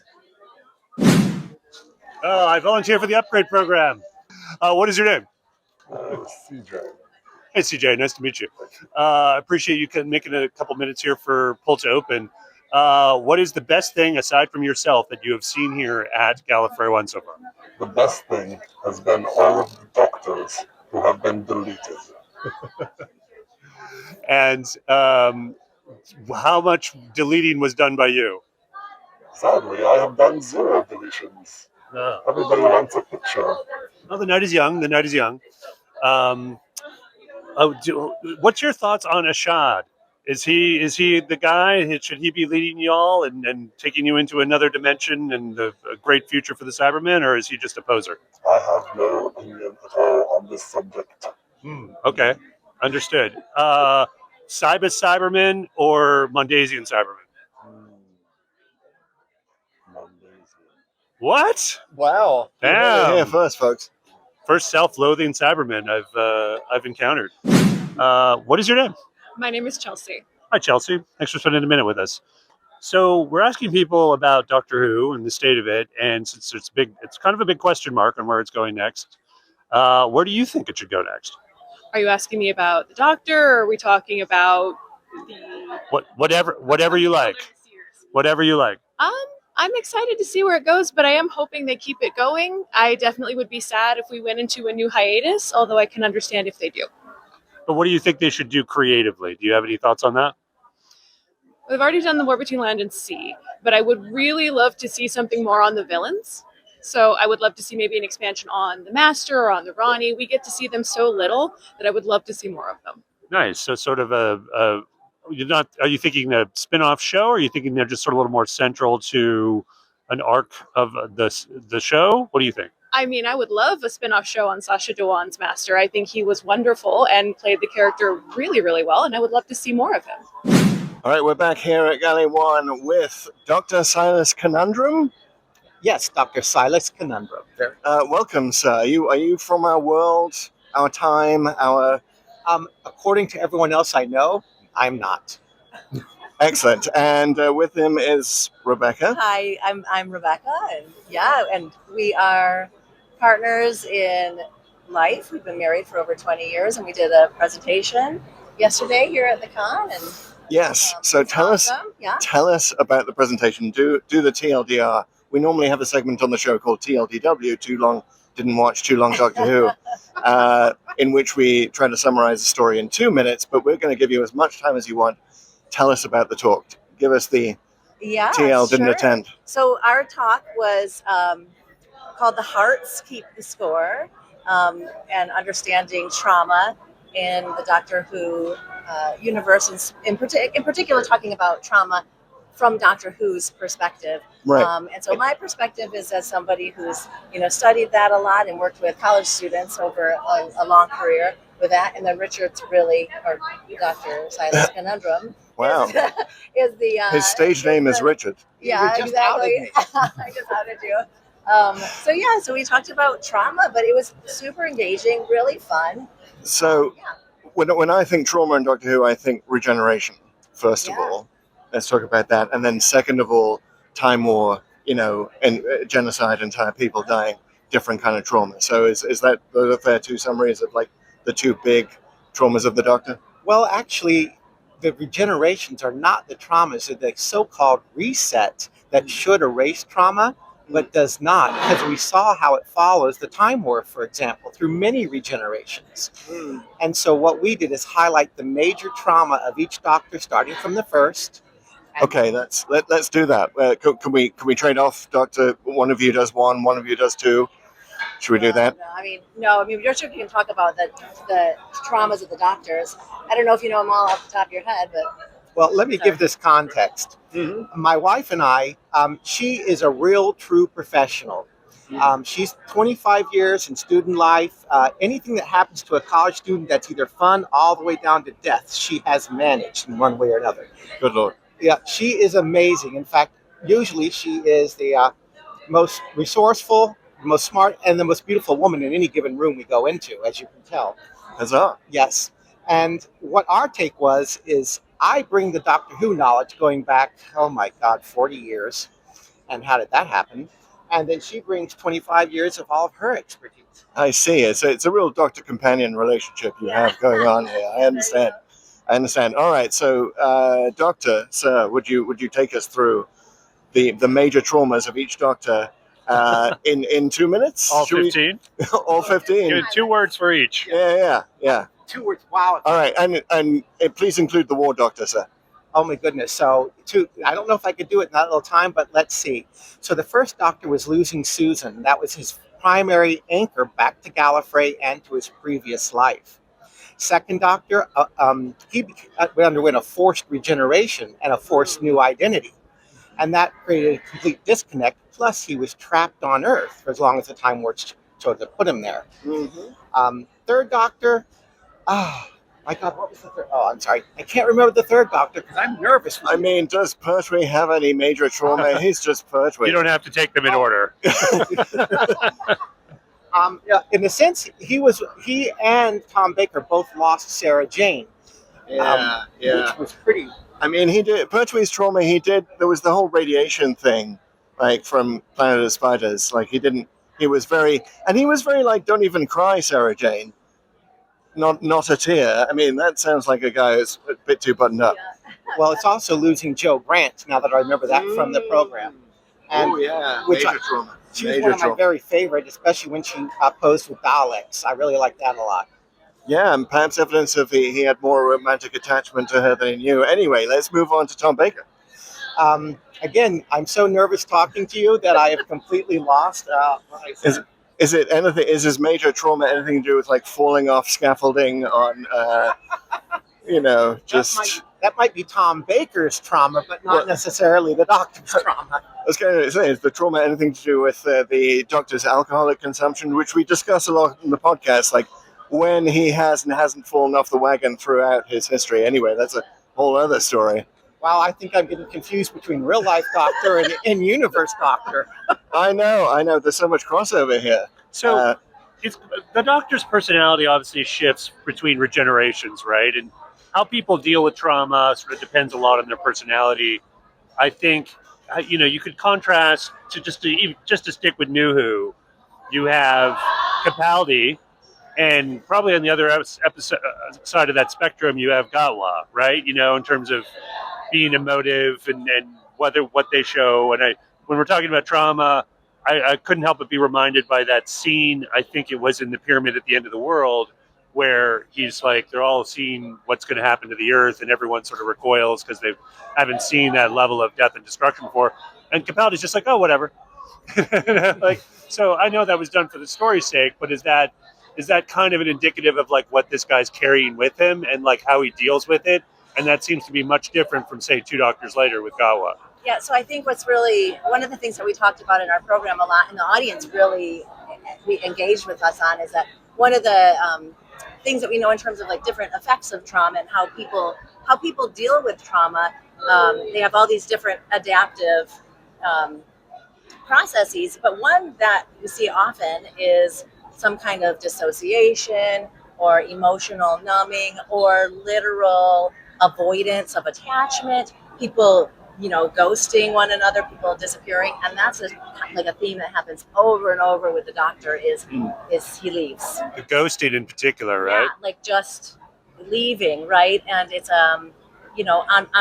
I volunteer for the upgrade program. What is your name? CJ. Hey, CJ, nice to meet you. I appreciate you making a couple minutes here for Pull to Open. What is the best thing, aside from yourself, that you have seen here at Gallifrey One so far? The best thing has been all of the doctors who have been deleted. And how much deleting was done by you? Sadly, I have done 0 deletions. Everybody wants a picture. Well, the night is young. The night is young. What's your thoughts on Ashad? Is he the guy? Should he be leading y'all and taking you into another dimension and a great future for the Cybermen, or is he just a poser? I have no opinion at all on this subject. Okay, understood. Cybus Cybermen or Mondasian Cybermen? What? Wow. You heard it here first, folks. First self-loathing Cyberman I've encountered. What is your name? My name is Chelsea. Hi, Chelsea. Thanks for spending a minute with us. So we're asking people about Doctor Who and the state of it, and since it's kind of a big question mark on where it's going next. Where do you think it should go next? Are you asking me about the Doctor, or are we talking about the... Whatever you like. Whatever you like. I'm excited to see where it goes, but I am hoping they keep it going. I definitely would be sad if we went into a new hiatus, although I can understand if they do. But what do you think they should do creatively? Do you have any thoughts on that? We've already done the War Between Land and Sea, but I would really love to see something more on the villains. So I would love to see maybe an expansion on the Master or on the Ronnie. We get to see them so little that I would love to see more of them. Nice. So sort of are you thinking a spin-off show, or are you thinking they're just sort of a little more central to an arc of the show? What do you think? I mean, I would love a spin-off show on Sacha Dhawan's Master. I think he was wonderful and played the character really, really well, and I would love to see more of him. All right, we're back here at Galley One with Dr. Silas Conundrum. Yes, Dr. Silas Conundrum. Welcome, sir. Are you from our world, our time, our... According to everyone else I know, I'm not. Excellent. And with him is Rebecca. Hi, I'm Rebecca, and we are partners in life. We've been married for over 20 years, and we did a presentation yesterday here at the con. And yes. So tell us about the presentation. Do the TLDR. We normally have a segment on the show called TLDW. Didn't watch too long Doctor Who. In which we try to summarize the story in 2 minutes, but we're going to give you as much time as you want. Tell us about the talk. Give us the TL didn't attend. So our talk was called The Hearts Keep the Score, and understanding trauma in the Doctor Who universe, and in particular talking about trauma from Doctor Who's perspective. Right. And so my perspective is as somebody who's studied that a lot and worked with college students over a long career with that. And then Richard's or Dr. Silas Conundrum. Wow. is the his stage name is Richard. Yeah, You just exactly. I just outed you. So we talked about trauma, but it was super engaging, really fun. So when I think trauma in Doctor Who, I think regeneration, first of all. Let's talk about that. And then second of all, Time War, and genocide, entire people dying, different kind of trauma. So is that a fair two summaries of like the two big traumas of the Doctor? Well, actually, the regenerations are not the traumas. They're the so-called reset that should erase trauma, but does not, because we saw how it follows the Time War, for example, through many regenerations. And so what we did is highlight the major trauma of each Doctor, starting from the first. Okay, let's do that. Can we trade off, Doctor? One of you does one of you does two. Should we do that? No. Richard can talk about the traumas of the Doctors. I don't know if you know them all off the top of your head, but... Well, let me give this context. My wife and I, she is a real, true professional. She's 25 years in student life. Anything that happens to a college student that's either fun all the way down to death, she has managed in one way or another. Good Lord. Yeah, she is amazing. In fact, usually she is the most resourceful, the most smart and the most beautiful woman in any given room we go into, as you can tell. Huzzah. Yes. And what our take was is I bring the Doctor Who knowledge going back, 40 years. And how did that happen? And then she brings 25 years of all of her expertise. I see. It's a real doctor-companion relationship you have going on here. I understand. All right. So, Doctor, sir, would you take us through the major traumas of each Doctor in 2 minutes? All 15? All 15. Give it 2 words for each. Yeah. 2 words. Wow. All right. And please include the War Doctor, sir. Oh my goodness. So I don't know if I could do it in that little time, but let's see. So the first Doctor was losing Susan. That was his primary anchor back to Gallifrey and to his previous life. Second Doctor, he underwent a forced regeneration and a forced new identity. And that created a complete disconnect. Plus, he was trapped on Earth for as long as the Time Lords chose to put him there. Mm-hmm. Third Doctor, my God, what was the third? Oh, I'm sorry. I can't remember the third Doctor because I'm nervous. I mean, does Pertwee have any major trauma? He's just Pertwee. You don't have to take them in order. In a sense, he and Tom Baker both lost Sarah Jane. Which was pretty. I mean, he did Pertwee's trauma. There was the whole radiation thing, like from Planet of the Spiders. Like he was very like, don't even cry, Sarah Jane. Not a tear. I mean, that sounds like a guy who's a bit too buttoned up. Well, it's also losing Jo Grant, now that I remember that from the program. And major trauma. She's one of my very favorite, especially when she posed with Daleks. I really like that a lot. Yeah, and perhaps evidence of he had more romantic attachment to her than he knew. Anyway, let's move on to Tom Baker. Again, I'm so nervous talking to you that I have completely lost what I said. Is it anything? Is his major trauma anything to do with like falling off scaffolding on, just? That might be Tom Baker's trauma, but not necessarily the Doctor's trauma. I was going to say, is the trauma anything to do with the Doctor's alcoholic consumption, which we discuss a lot in the podcast, like when he has and hasn't fallen off the wagon throughout his history. Anyway, that's a whole other story. Wow, I think I'm getting confused between real life Doctor and in-universe Doctor. I know. There's so much crossover here. So the Doctor's personality obviously shifts between regenerations, right? And how people deal with trauma sort of depends a lot on their personality. I think, you could contrast to just to stick with New Who, you have Capaldi, and probably on the other side of that spectrum, you have Gatwa, right? In terms of being emotive and what they show. And when we're talking about trauma, I couldn't help but be reminded by that scene. I think it was in the Pyramid at the End of the World, where he's like, they're all seeing what's going to happen to the Earth, and everyone sort of recoils because they haven't seen that level of death and destruction before. And Capaldi's just like, oh, whatever. So I know that was done for the story's sake, but is that kind of an indicative of like what this guy's carrying with him and like how he deals with it? And that seems to be much different from, say, 2 Doctors later with Gatwa. Yeah, so I think what's really one of the things that we talked about in our program a lot, and the audience really engaged with us on, is that one of the things that we know in terms of like different effects of trauma and how people deal with trauma. They have all these different adaptive processes, but one that we see often is some kind of dissociation or emotional numbing or literal avoidance of attachment, people ghosting one another, people disappearing, and that's a theme that happens over and over with the Doctor is he leaves. The ghosting in particular, right? Yeah, like just leaving, right? And it's on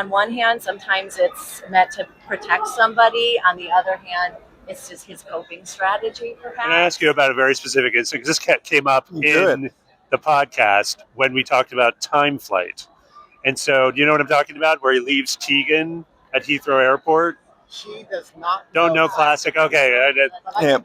one hand, sometimes it's meant to protect somebody. On the other hand, it's just his coping strategy, perhaps. Can I ask you about a very specific instance? Because this came up in the podcast when we talked about time flight. And so, do you know what I'm talking about? Where he leaves Tegan at Heathrow Airport? She does not. Don't know classic. Okay,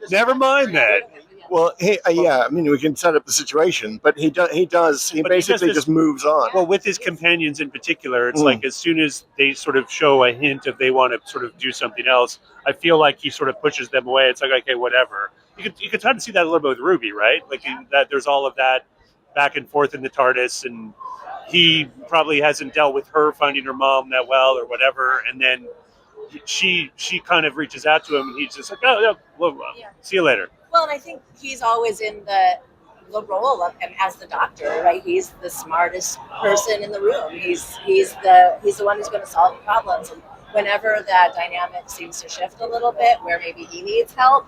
never mind that. Well, I mean, we can set up the situation, but he basically just moves on. Well, with his companions in particular, it's like as soon as they sort of show a hint of they want to sort of do something else, I feel like he sort of pushes them away. It's like, okay, whatever. You could kind of see that a little bit with Ruby, right? Like that there's all of that back and forth in the TARDIS, and he probably hasn't dealt with her finding her mom that well or whatever, and then she kind of reaches out to him, and he's just like, oh, yeah, well, see you later. Well, and I think he's always in the role of him as the doctor, right? He's the smartest person in the room. He's the one who's going to solve the problems. And whenever that dynamic seems to shift a little bit, where maybe he needs help,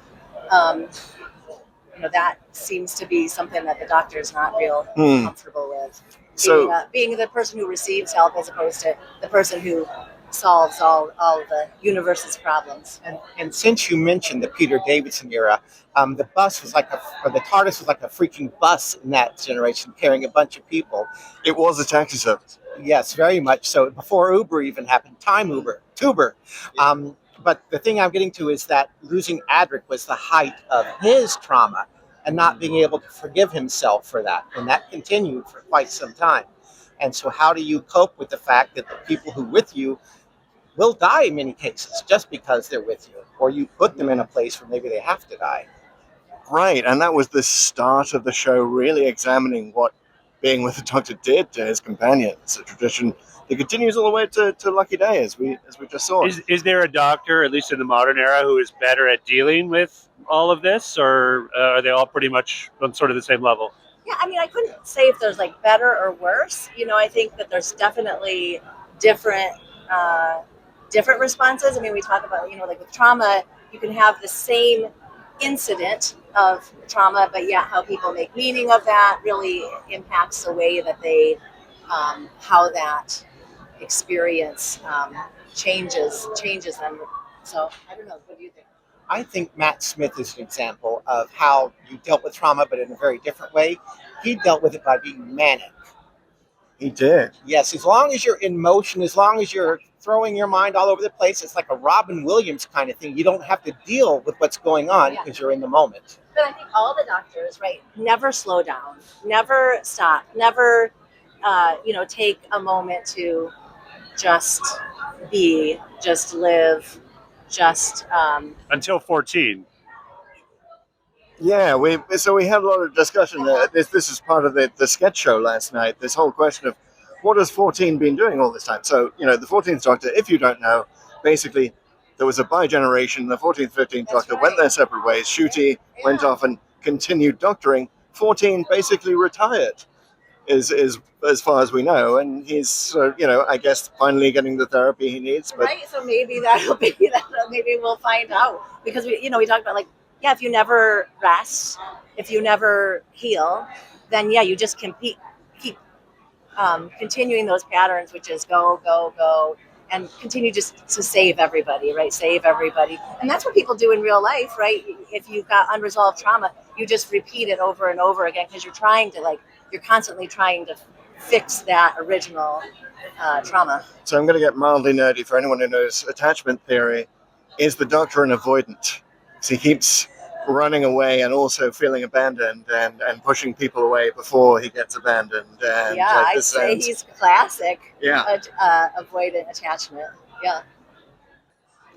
that seems to be something that the doctor is not real comfortable with. So Being the person who receives help as opposed to the person who solves all the universe's problems. And since you mentioned the Peter Davison era, the bus was the TARDIS was like a freaking bus in that generation, carrying a bunch of people. It was a taxi service. Yes, very much so. Before Uber even happened, Tuber. But the thing I'm getting to is that losing Adric was the height of his trauma and not being able to forgive himself for that. And that continued for quite some time. And so how do you cope with the fact that the people who with you will die in many cases just because they're with you, or you put them in a place where maybe they have to die? Right, and that was the start of the show, really examining what being with the Doctor did to his companion. It's a tradition that continues all the way to Lucky Day, as we just saw. Is there a doctor, at least in the modern era, who is better at dealing with all of this, or are they all pretty much on sort of the same level? Yeah, I mean, I couldn't say if there's like better or worse. I think that there's definitely different responses. I mean, we talk about, like with trauma, you can have the same incident of trauma, but yeah, how people make meaning of that really impacts the way that they, how that experience changes them. So I don't know. What do you think? I think Matt Smith is an example of how you dealt with trauma, but in a very different way. He dealt with it by being manic. He did. Yes, as long as you're in motion, as long as you're throwing your mind all over the place, it's like a Robin Williams kind of thing. You don't have to deal with what's going on because you're in the moment. But I think all the doctors, right, never slow down, never stop, never, take a moment to just be, just live, just... Until 14. Yeah, we had a lot of discussion. This is part of the sketch show last night, this whole question of what has 14 been doing all this time? So, the 14th Doctor, if you don't know, basically there was a bi-generation. The 14th, 15th Doctor went their separate ways. Ncuti went off and continued doctoring. 14 basically retired, is as far as we know. And he's, I guess, finally getting the therapy he needs. But Right, so maybe maybe we'll find out. Because, we talked about, if you never rest, if you never heal, then, you just keep continuing those patterns, which is go, go, go, and continue just to save everybody, right? Save everybody. And that's what people do in real life, right? If you've got unresolved trauma, you just repeat it over and over again because you're constantly trying to fix that original trauma. So I'm going to get mildly nerdy for anyone who knows attachment theory. Is the Doctor an avoidant? So he keeps running away and also feeling abandoned and pushing people away before he gets abandoned. And I'd say he's classic avoidant attachment. Yeah.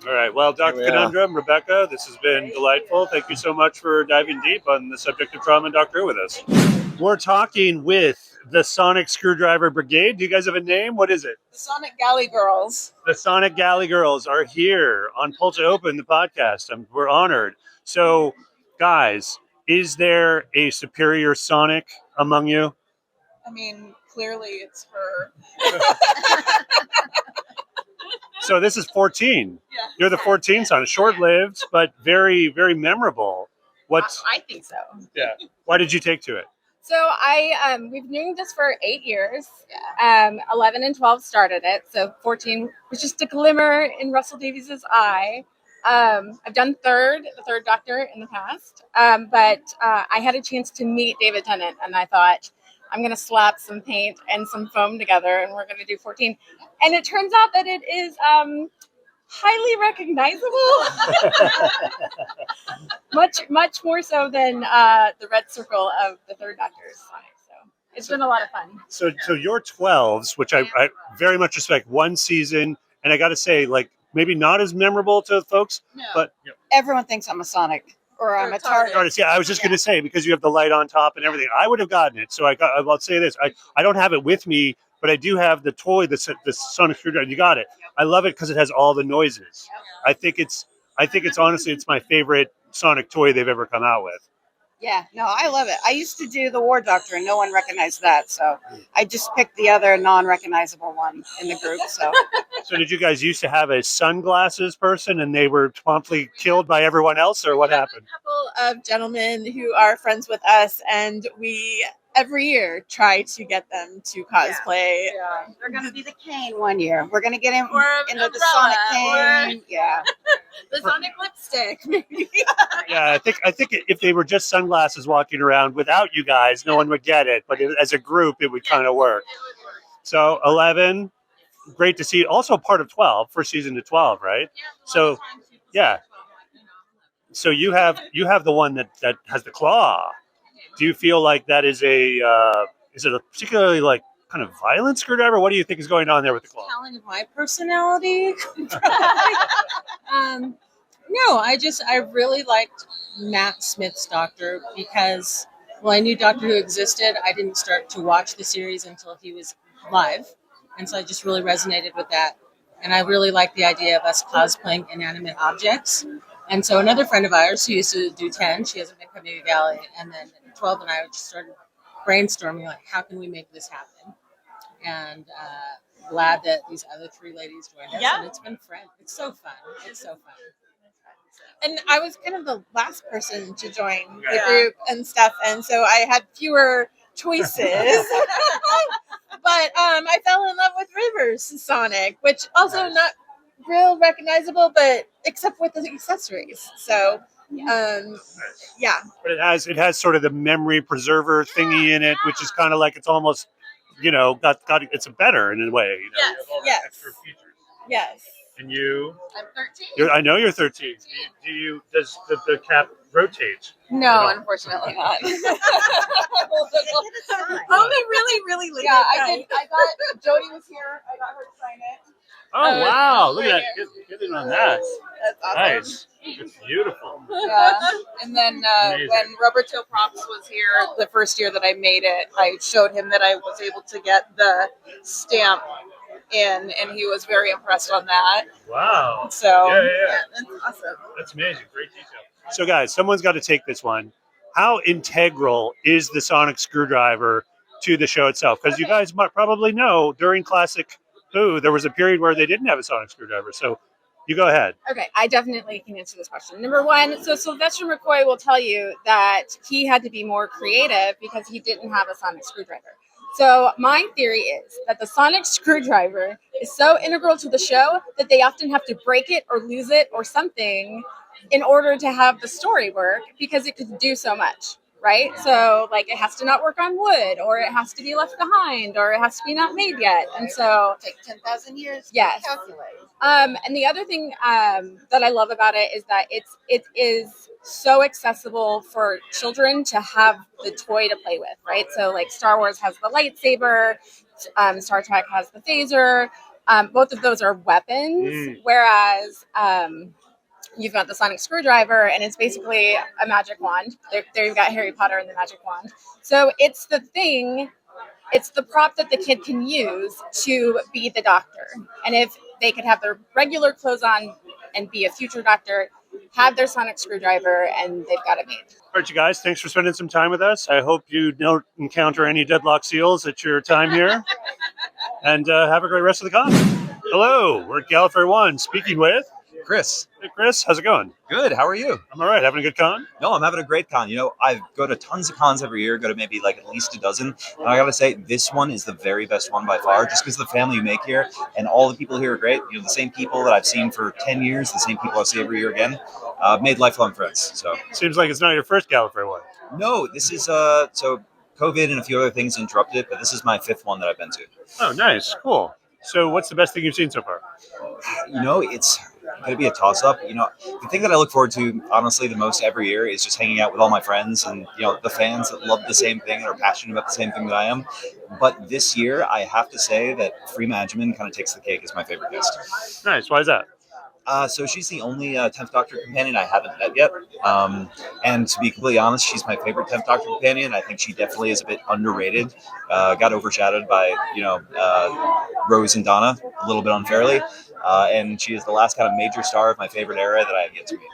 All right. Well, Dr. Conundrum, Rebecca, this has been delightful. Thank you so much for diving deep on the subject of trauma and Doctor Who with us. We're talking with the Sonic Screwdriver Brigade. Do you guys have a name? What is it? The Sonic Galley Girls. The Sonic Galley Girls are here on Pull to Open, the podcast. We're honored. So, guys, is there a superior Sonic among you? I mean, clearly it's her. So this is 14. Yeah. You're the 14 Sonic. Short-lived, but very, very memorable. I think so. Yeah. Why did you take to it? So we've been doing this for 8 years. 11 and 12 started it. So 14 was just a glimmer in Russell Davies' eye. I've done the third Doctor in the past. But I had a chance to meet David Tennant, and I thought, I'm going to slap some paint and some foam together, and we're going to do 14. And it turns out that it is highly recognizable. much more so than the red circle of the third Doctor's Sonic. So it's been a lot of fun. So you're 12s, which I very much respect. One season, and I got to say, maybe not as memorable to folks, but everyone thinks I'm a Sonic or I'm a TARDIS. Yeah, I was just going to say, because you have the light on top and everything, I would have gotten it. So I'll say this: I don't have it with me, but I do have the toy, the Sonic Screwdriver. You got it. I love it because it has all the noises. I think I think it's honestly it's my favorite Sonic toy they've ever come out with. Yeah, no, I love it. I used to do the War Doctor, and no one recognized that, so I just picked the other non-recognizable one in the group. So, So did you guys used to have a sunglasses person, and they were promptly killed by everyone else, or what happened? Couple of gentlemen who are friends with us, and we every year try to get them to cosplay. yeah. They're going to be the Cane one year. We're going to get him Or into the umbrella, Sonic Cane. Yeah. The Sonic lipstick, maybe. Yeah, I think if they were just sunglasses walking around without you guys, no one would get it. But as a group, it would kind of work. So 11, great to see. Also part of 12, first season to 12, right? So yeah. So you have the one that has the claw. Do you feel like that is is it a particularly like kind of violent screwdriver? What do you think is going on there with the claw? Telling of my personality. No, I really liked Matt Smith's Doctor because, well, I knew Doctor Who existed. I didn't start to watch the series until he was live. And so I just really resonated with that. And I really liked the idea of us cosplaying inanimate objects. And so another friend of ours who used to do 10, she hasn't been coming to Galley, and then 12 and I just started brainstorming, like, how can we make this happen? And glad that these other 3 ladies joined us. Yeah. And it's been fun. It's so fun. It's so fun. And I was kind of the last person to join the group and stuff, and so I had fewer choices. But I fell in love with Rivers Sonic, which also not real recognizable, but except with the accessories. So, yeah. But it has sort of the memory preserver thingy in it, which is kind of like it's almost, got it's a better in a way. Yes. Yes. Extra features. Yes. And you? I'm 13. I know you're 13. Does the cap rotate? No, unfortunately not. Only really late. Yeah, I got, Jody was here. I got her to sign it. Oh, wow. Look at that. Get in on that. That's awesome. Nice. It's beautiful. Yeah. And then Amazing. when Rubber Toe Props was here, the first year that I made it, I showed him that I was able to get the stamp in, and he was very impressed on that. Wow. So, yeah. that's awesome. That's amazing. Great detail. So, guys, someone's got to take this one. How integral is the sonic screwdriver to the show itself? Because you guys might probably know during Classic Who, there was a period where they didn't have a sonic screwdriver. So, you go ahead. Okay, I definitely can answer this question. Number one, so Sylvester McCoy will tell you that he had to be more creative because he didn't have a sonic screwdriver. So my theory is that the sonic screwdriver is so integral to the show that they often have to break it or lose it or something in order to have the story work because it could do so much, right? So like it has to not work on wood, or it has to be left behind, or it has to be not made yet. And so Take 10,000 years to yes. calculate. And the other thing that I love about it is that it is so accessible for children to have the toy to play with, right? So like Star Wars has the lightsaber, Star Trek has the phaser. Both of those are weapons, whereas you've got the sonic screwdriver, and it's basically a magic wand. There you've got Harry Potter and the magic wand. So it's the thing. It's the prop that the kid can use to be the doctor. And if they could have their regular clothes on and be a future doctor, have their sonic screwdriver, and they've got it made. All right, you guys, thanks for spending some time with us. I hope you don't encounter any deadlock seals at your time here. And have a great rest of the con. Hello, we're at Gallifrey One, speaking with Chris. Hey, Chris, how's it going? Good. How are you? I'm all right. Having a good con? No, I'm having a great con. I go to tons of cons every year, go to maybe like at least a dozen. And I got to say, this one is the very best one by far, just because of the family you make here. And all the people here are great. The same people that I've seen for 10 years, the same people I see every year again. I've made lifelong friends. So seems like it's not your first Gallifrey One. No, this is, so COVID and a few other things interrupted it, but this is my 5th one that I've been to. Oh, nice. Cool. So what's the best thing you've seen so far? It's going to be a toss-up. The thing that I look forward to, honestly, the most every year is just hanging out with all my friends and, the fans that love the same thing and are passionate about the same thing that I am. But this year, I have to say that Freema Agyeman kind of takes the cake as my favorite guest. Nice. Why is that? So she's the only 10th Doctor companion I haven't met yet. And to be completely honest, she's my favorite 10th Doctor companion. I think she definitely is a bit underrated. Got overshadowed by, Rose and Donna a little bit unfairly. and she is the last kind of major star of my favorite era that I have yet to meet.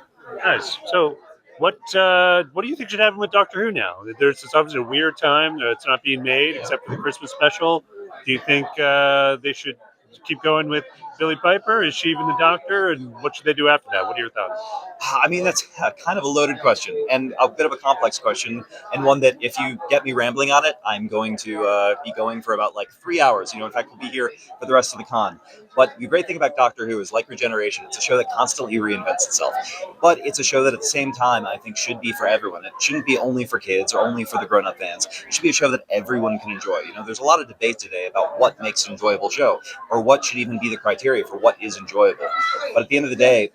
Nice. So, what do you think should happen with Doctor Who now? It's obviously a weird time. It's not being made except for the Christmas special. Do you think they should keep going with Billie Piper? Is she even the Doctor? And what should they do after that? What are your thoughts? I mean, that's kind of a loaded question and a bit of a complex question, and one that if you get me rambling on it, I'm going to be going for about like 3 hours. In fact, we'll be here for the rest of the con. But the great thing about Doctor Who is, like Regeneration, it's a show that constantly reinvents itself. But it's a show that at the same time, I think, should be for everyone. It shouldn't be only for kids or only for the grown-up fans. It should be a show that everyone can enjoy. There's a lot of debate today about what makes an enjoyable show or what should even be the criteria for what is enjoyable. But at the end of the day,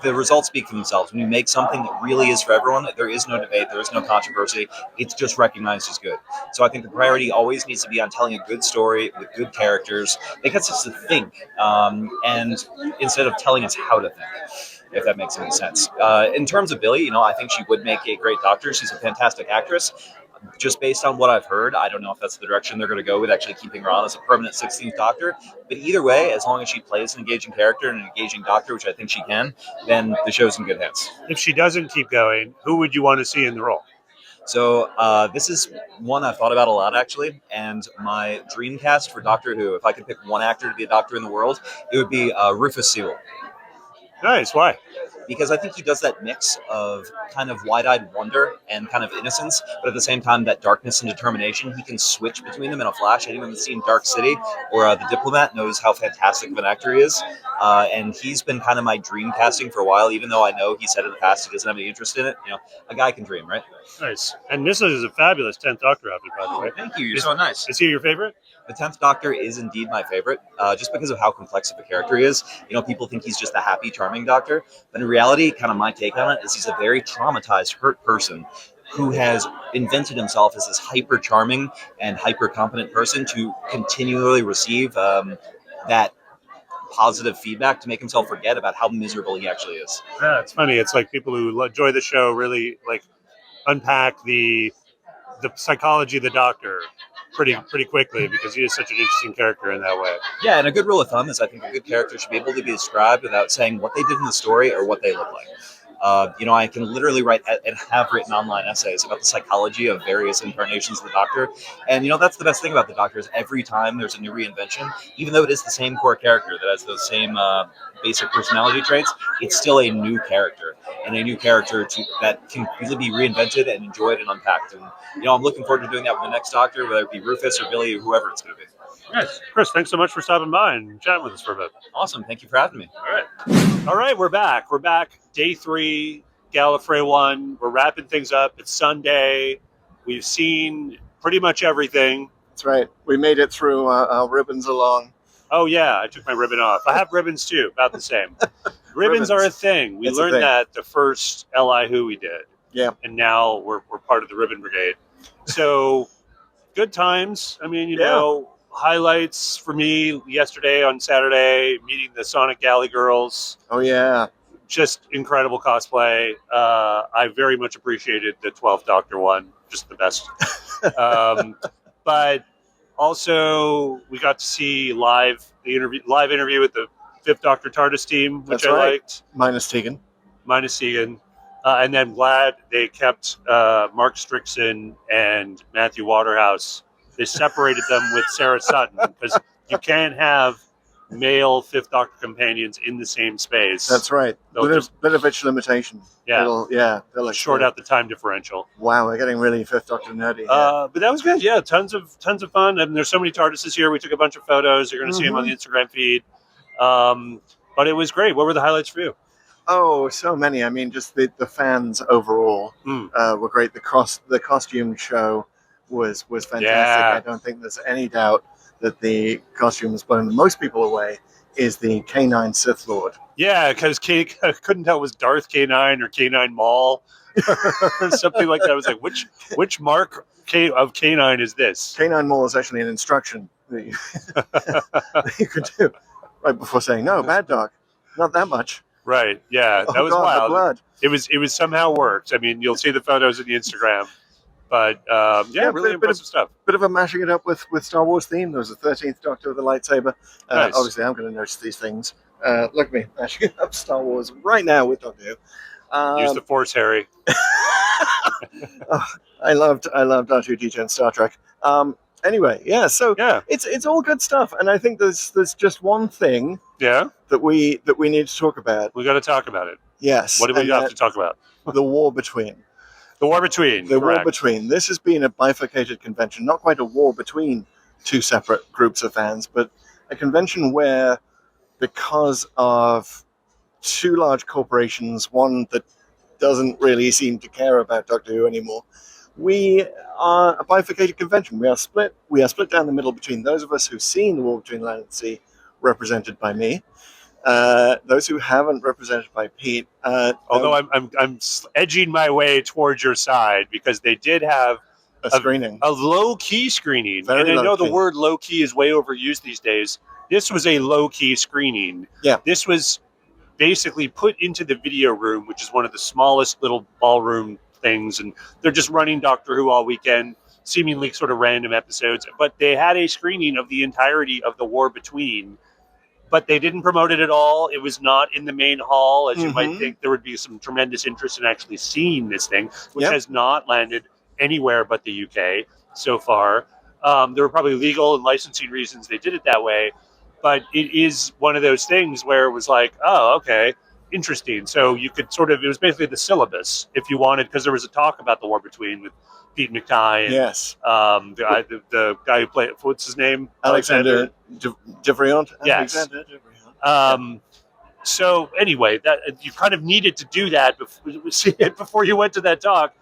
the results speak for themselves. When you make something that really is for everyone, there is no debate, there is no controversy. It's just recognized as good. So I think the priority always needs to be on telling a good story with good characters. It gets us to think, and instead of telling us how to think, if that makes any sense. In terms of Billie, I think she would make a great Doctor. She's a fantastic actress. Just based on what I've heard, I don't know if that's the direction they're going to go with actually keeping her on as a permanent 16th Doctor. But either way, as long as she plays an engaging character and an engaging Doctor, which I think she can, then the show's in good hands. If she doesn't keep going, who would you want to see in the role? So this is one I've thought about a lot, actually. And my dream cast for Doctor Who, if I could pick one actor to be a Doctor in the world, it would be Rufus Sewell. Nice. Why? Because I think he does that mix of kind of wide-eyed wonder and kind of innocence, but at the same time, that darkness and determination. He can switch between them in a flash. Anyone that's seen Dark City or The Diplomat knows how fantastic of an actor he is. And he's been kind of my dream casting for a while, even though I know he said in the past he doesn't have any interest in it. A guy can dream, right? Nice. And this is a fabulous 10th Doctor outfit, by the way. Thank you. You're so nice. Is he your favorite? The 10th Doctor is indeed my favorite, just because of how complex of a character he is. People think he's just a happy, charming Doctor, but in reality, kind of my take on it is he's a very traumatized, hurt person who has invented himself as this hyper charming and hyper competent person to continually receive that positive feedback to make himself forget about how miserable he actually is. Yeah, it's funny. It's like people who enjoy the show really unpack the psychology of the Doctor pretty quickly, because he is such an interesting character in that way. Yeah, and a good rule of thumb is I think a good character should be able to be described without saying what they did in the story or what they look like. I can literally write and have written online essays about the psychology of various incarnations of the Doctor. And, that's the best thing about the Doctor is every time there's a new reinvention, even though it is the same core character that has those same basic personality traits, it's still a new character. And a new character that can really be reinvented and enjoyed and unpacked. And, I'm looking forward to doing that with the next Doctor, whether it be Rufus or Billie or whoever it's going to be. Nice. Chris, thanks so much for stopping by and chatting with us for a bit. Awesome. Thank you for having me. All right, we're back. Day 3, Gallifrey One. We're wrapping things up. It's Sunday. We've seen pretty much everything. That's right. We made it through our ribbons along. Oh, yeah. I took my ribbon off. I have ribbons, too. About the same. Ribbons are a thing. We learned that the first AnyWho we did. Yeah. And now we're part of the Ribbon Brigade. So, good times. I mean, highlights for me yesterday on Saturday, meeting the Sonic Galley girls. Oh, yeah. Just incredible cosplay. I very much appreciated the 12th Doctor one. Just the best. But also, we got to see live interview with the 5th Doctor TARDIS team, which That's I right. liked. Minus Tegan. And then glad they kept Mark Strickson and Matthew Waterhouse. They separated them with Sarah Sutton, because you can't have male 5th Doctor companions in the same space. That's right. Bit of age limitation. Yeah. They'll short out the time differential. Wow, we're getting really 5th Doctor nerdy. But that was good. Yeah, tons of fun. And there's so many TARDISes here. We took a bunch of photos. You're going to see them on the Instagram feed. But it was great. What were the highlights for you? Oh, so many. I mean, just the fans overall were great. The costume show was fantastic. Yeah. I don't think there's any doubt that the costume that's blown most people away is the K9 Sith Lord. Yeah, because I couldn't tell it was Darth K9 or K9 Maul or something like that. I was like, which mark of K9 is this? K9 Maul is actually an instruction that you could do right before saying, no, bad dog, not that much. Right, yeah, that was God, wild. The blood. It was somehow worked. I mean, you'll see the photos in the Instagram. But really impressive stuff. Bit of a mashing it up with Star Wars theme. There was the 13th Doctor with the lightsaber. Nice. Obviously, I'm going to notice these things. Look at me mashing up Star Wars right now with Doctor Who. Use the Force, Harry. I loved R2-D2 and Star Trek. Anyway, so it's all good stuff, and I think there's just one thing that we need to talk about. We got to talk about it. Yes. What do we have to talk about? The War Between. The War Between. The correct. War Between. This has been a bifurcated convention, not quite a war between two separate groups of fans, but a convention where, because of two large corporations, one that doesn't really seem to care about Doctor Who anymore, we are a bifurcated convention. We are split down the middle between those of us who've seen The War Between Land and Sea, represented by me, those who haven't, represented by Pete. Although I'm edging my way towards your side, because they did have a screening, a low-key screening. Very and I know low-key. the word low-key is way overused these days. This was a low-key screening. Yeah. This was basically put into the video room, which is one of the smallest little ballroom things, and they're just running Doctor Who all weekend, seemingly sort of random episodes. But they had a screening of the entirety of The War Between, but they didn't promote it at all. It was not in the main hall, as you might think. There would be some tremendous interest in actually seeing this thing, which has not landed anywhere but the UK so far. There were probably legal and licensing reasons they did it that way, but it is one of those things where it was like, oh, okay, interesting. So you could it was basically the syllabus if you wanted, because there was a talk about The War Between with Pete McTighe. And, yes. The guy who played, what's his name? Alexander Devriant. Yes. Alexander Devriant. So anyway, that you kind of needed to do that before you went to that talk,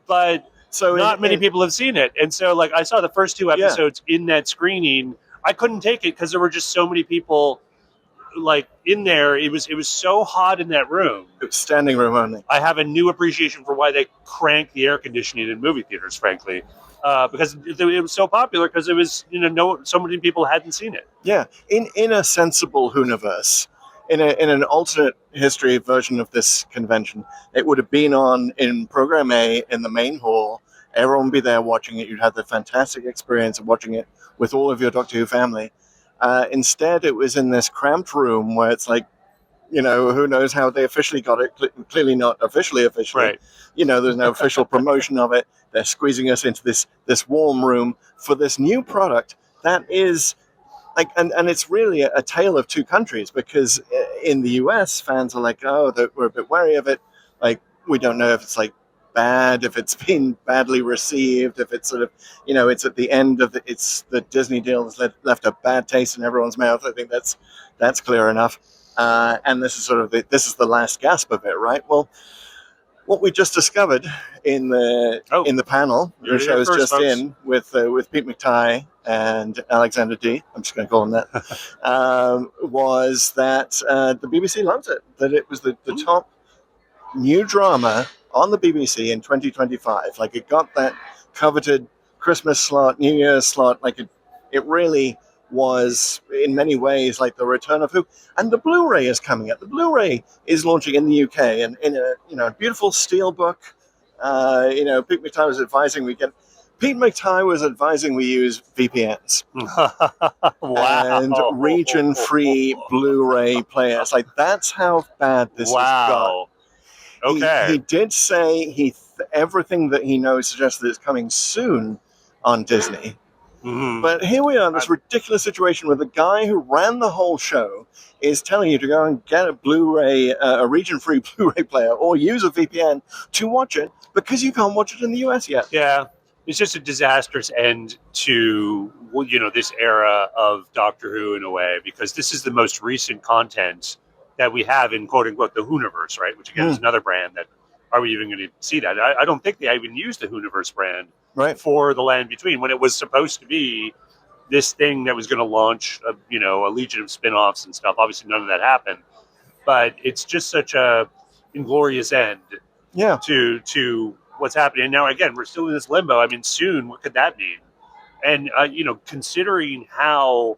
but not many people have seen it. And so, like, I saw the first two episodes in that screening. I couldn't take it because there were just so many people, like, in there. It was so hot in that room. It was standing room only. I have a new appreciation for why they crank the air conditioning in movie theaters, frankly, because it was so popular, because it was, so many people hadn't seen it. Yeah, in a sensible Whoniverse, in an alternate history version of this convention, it would have been on in Program A in the main hall. Everyone would be there watching it. You'd have the fantastic experience of watching it with all of your Doctor Who family. Instead, it was in this cramped room where it's like, who knows how they officially got it. Clearly not officially. Right. There's no official promotion of it. They're squeezing us into this warm room for this new product that is like, and it's really a tale of two countries, because in the US, fans are like, oh, we're a bit wary of it. Like, we don't know if it's like bad, if it's been badly received, if it's sort of, it's at the end of the Disney deal has left a bad taste in everyone's mouth. I think that's clear enough. And this is this is the last gasp of it, right? Well, what we just discovered in the panel, which I was just in with Pete McTighe and Alexander D, I'm just going to call him that, was that the BBC loved it. That it was the top new drama on the BBC in 2025. Like, it got that coveted Christmas slot, New Year's slot. Like, it really was in many ways like the return of Who. And the Blu-ray is coming up. The Blu-ray is launching in the UK, and in a beautiful steel book. Pete McTighe was advising we use VPNs. Wow. And region-free Blu-ray players. Like, that's how bad this has got. Okay. He did say everything that he knows suggests that it's coming soon on Disney. Mm-hmm. But here we are in this ridiculous situation where the guy who ran the whole show is telling you to go and get a Blu-ray, a region-free Blu-ray player, or use a VPN to watch it, because you can't watch it in the US yet. Yeah. It's just a disastrous end to, this era of Doctor Who in a way, because this is the most recent content that we have in quote-unquote the Whoniverse, right? Which, again, is another brand that, are we even going to see that? I don't think they even used the Whoniverse brand for The Land Between, when it was supposed to be this thing that was going to launch a legion of spin-offs and stuff. Obviously, none of that happened. But it's just such a inglorious end to what's happening. Now, again, we're still in this limbo. I mean, soon, what could that mean? And, considering how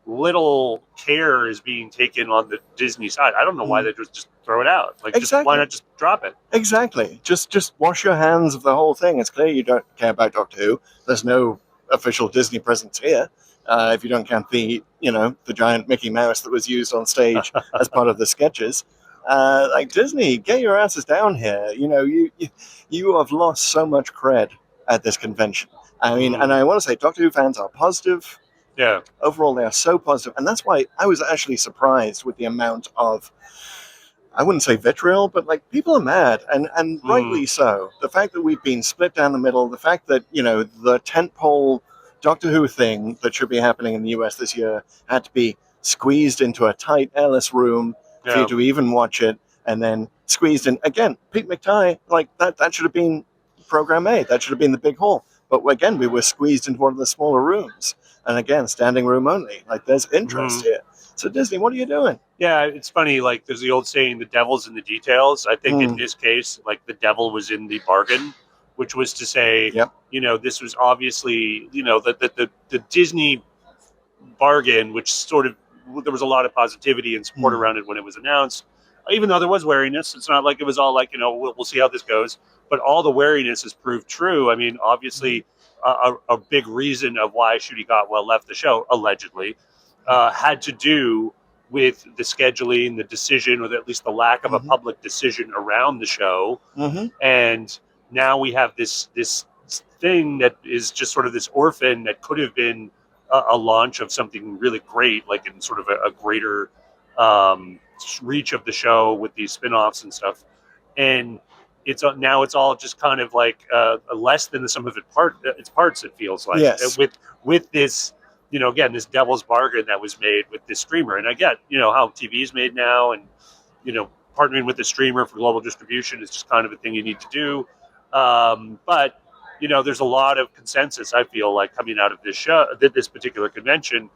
little care is being taken on the Disney side. I don't know why they just throw it out. Like, why not just drop it? Exactly. Just wash your hands of the whole thing. It's clear you don't care about Doctor Who. There's no official Disney presence here. If you don't count the giant Mickey Mouse that was used on stage as part of the sketches. Like, Disney, get your asses down here. You have lost so much cred at this convention. I mean, and I want to say Doctor Who fans are positive. Yeah. Overall, they are so positive. And that's why I was actually surprised with the amount of, I wouldn't say vitriol, but like, people are mad, and rightly so. The fact that we've been split down the middle, the fact that, the tentpole Doctor Who thing that should be happening in the US this year had to be squeezed into a tight, airless room for you to even watch it, and then squeezed in. Again, Pete McTighe, like, that should have been Program A. That should have been the big hall. But again, we were squeezed into one of the smaller rooms. And again, standing room only. Like, there's interest here. So Disney, what are you doing? Yeah, it's funny. Like, there's the old saying, "The devil's in the details." I think in this case, like, the devil was in the bargain, which was to say, this was obviously, the Disney bargain, which sort of, there was a lot of positivity and support around it when it was announced. Even though there was wariness, it's not like it was all like, we'll see how this goes. But all the wariness has proved true. I mean, obviously, a big reason of why Shooty Gotwell left the show, allegedly, had to do with the scheduling, the decision, or at least the lack of a public decision around the show. And now we have this thing that is just sort of this orphan that could have been a launch of something really great, like in sort of a greater reach of the show with these spin-offs and stuff. And it's all just kind of like less than the sum of its parts, it feels like. Yes. With this, again, this devil's bargain that was made with this streamer. And I get, how TV is made now, and, partnering with the streamer for global distribution is just kind of a thing you need to do. But, there's a lot of consensus, I feel like, coming out of this particular convention,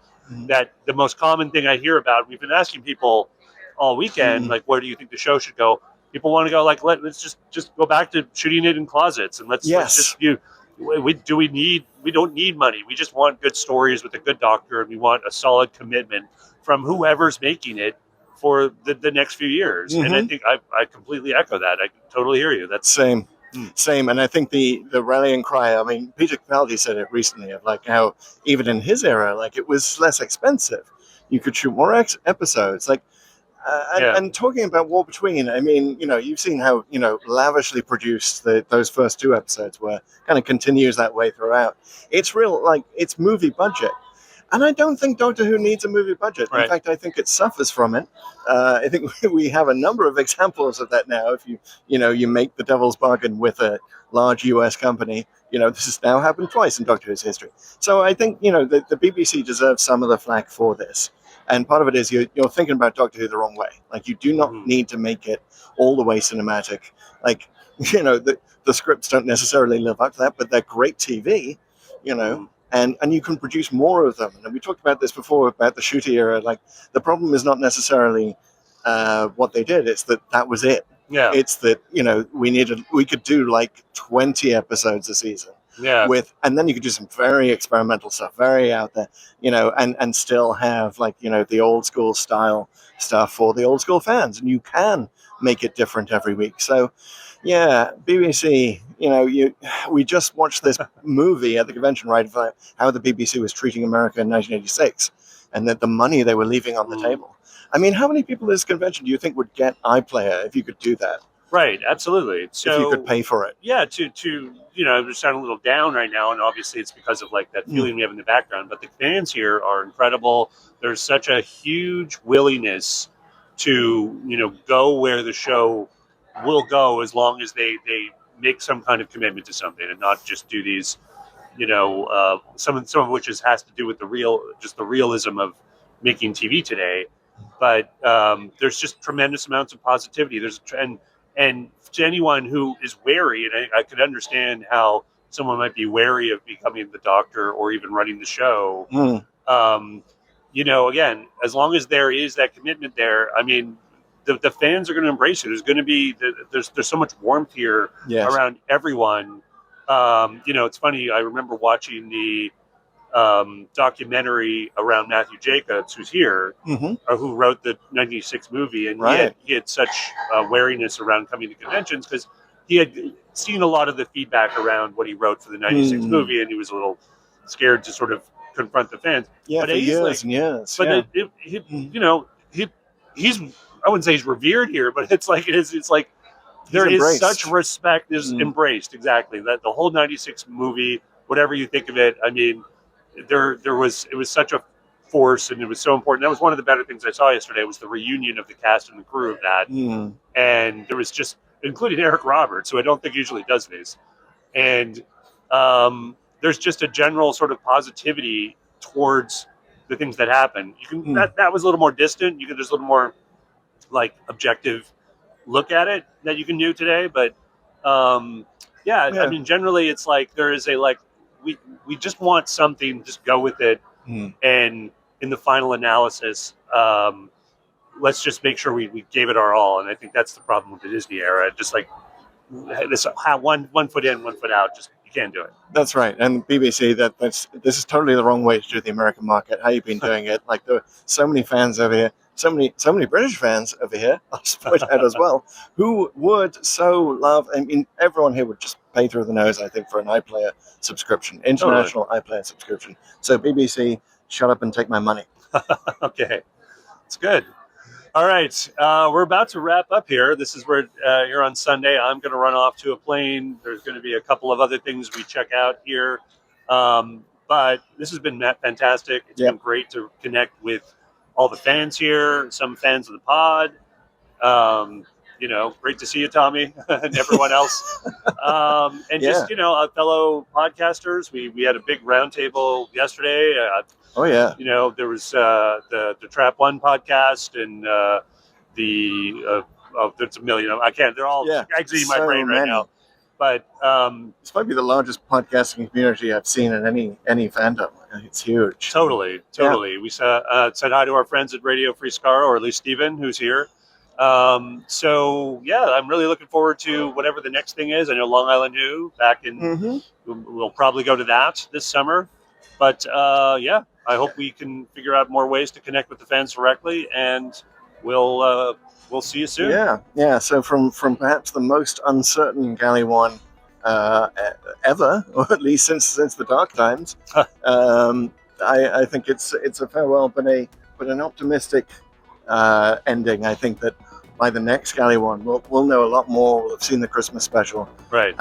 that the most common thing I hear about, we've been asking people all weekend, like, where do you think the show should go? People want to go, like, let's just go back to shooting it in closets, and let's just we don't need money. We just want good stories with a good doctor, and we want a solid commitment from whoever's making it for the next few years. And I think I completely echo that. I totally hear you. That's same. And I think the rallying cry, I mean, Peter Capaldi said it recently, of like how even in his era, like, it was less expensive. You could shoot more episodes. Like, and talking about War Between, I mean, you've seen how, lavishly produced those first two episodes were. Kind of continues that way throughout. It's real, like, it's movie budget. And I don't think Doctor Who needs a movie budget. In fact, I think it suffers from it. I think we have a number of examples of that now. If you make the devil's bargain with a large US company, this has now happened twice in Doctor Who's history. So I think, the BBC deserves some of the flack for this. And part of it is you're thinking about Doctor Who the wrong way. Like, you do not need to make it all the way cinematic. Like, the scripts don't necessarily live up to that, but they're great TV, and you can produce more of them. And we talked about this before, about the Shooty era. Like, the problem is not necessarily what they did. It's that was it. Yeah. It's that, we could do like 20 episodes a season. Yeah. And then you could do some very experimental stuff, very out there, and still have, like, the old school style stuff for the old school fans. And you can make it different every week. So, yeah, BBC, we just watched this movie at the convention, right, about how the BBC was treating America in 1986, and that the money they were leaving on the table. I mean, how many people at this convention do you think would get iPlayer if you could do that? Right, absolutely. So, if you could pay for it. Yeah, I'm just sounding a little down right now, and obviously it's because of, like, that feeling we have in the background. But the fans here are incredible. There's such a huge willingness to, go where the show will go, as long as they make some kind of commitment to something, and not just do these, some of which has to do with the realism of making TV today. But there's just tremendous amounts of positivity. And to anyone who is wary, and I could understand how someone might be wary of becoming the doctor or even running the show. Again, as long as there is that commitment there, I mean, the fans are going to embrace it. There's going to be there's so much warmth here around everyone. It's funny. I remember watching the documentary around Matthew Jacobs, who's here, who wrote the '96 movie, and he had such wariness around coming to conventions because he had seen a lot of the feedback around what he wrote for the '96 movie, and he was a little scared to sort of confront the fans. Yeah, but for he's years and years. But he's I wouldn't say he's revered here, but it's like there is such respect is embraced, exactly, that the whole '96 movie, whatever you think of it, I mean, it was such a force, and it was so important. That was one of the better things I saw yesterday, was the reunion of the cast and the crew of that. And there was just, including Eric Roberts, who I don't think usually does this, and there's just a general sort of positivity towards the things that happen. You can that was a little more distant. There's a little more like objective look at it that you can do today, but I mean, generally it's like there is a we just want something, just go with it, and in the final analysis, let's just make sure we gave it our all. And I think that's the problem with the Disney era. Just like this, one foot in, one foot out. Just you can't do it. That's right. And BBC, this is totally the wrong way to do the American market. How you've been doing it? Like, there are so many fans over here, so many British fans over here, I'll just point out as well, who would so love. I mean, everyone here would just pay through the nose, I think, for an iPlayer subscription, international iPlayer subscription. So BBC, shut up and take my money. Okay, it's good. All right, we're about to wrap up here. This is where you're on Sunday. I'm going to run off to a plane. There's going to be a couple of other things we check out here. But this has been fantastic. It's been great to connect with all the fans here, some fans of the pod. Great to see you, Tommy, and everyone else. And just, fellow podcasters. We had a big roundtable yesterday. There was the Trap One podcast, and there's a million. I can't. They're all exiting my brain right now. But this might be the largest podcasting community I've seen in any fandom. It's huge. Totally. We said hi to our friends at Radio Free Scar, or at least Steven, who's here. I'm really looking forward to whatever the next thing is. I know Long Island Who back in. We'll probably go to that this summer. But I hope we can figure out more ways to connect with the fans directly, and we'll see you soon. Yeah. So from perhaps the most uncertain Galley One ever, or at least since the dark times, I think it's a farewell, but an optimistic ending. I think that by the next Galley One, we'll know a lot more. We'll have seen the Christmas special. Right.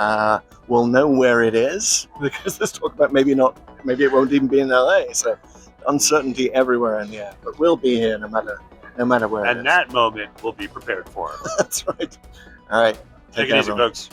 We'll know where it is, because there's talk about maybe it won't even be in LA. So uncertainty everywhere in the air, but we'll be here no matter where. And that moment we'll be prepared for. That's right. All right. Take it easy, folks.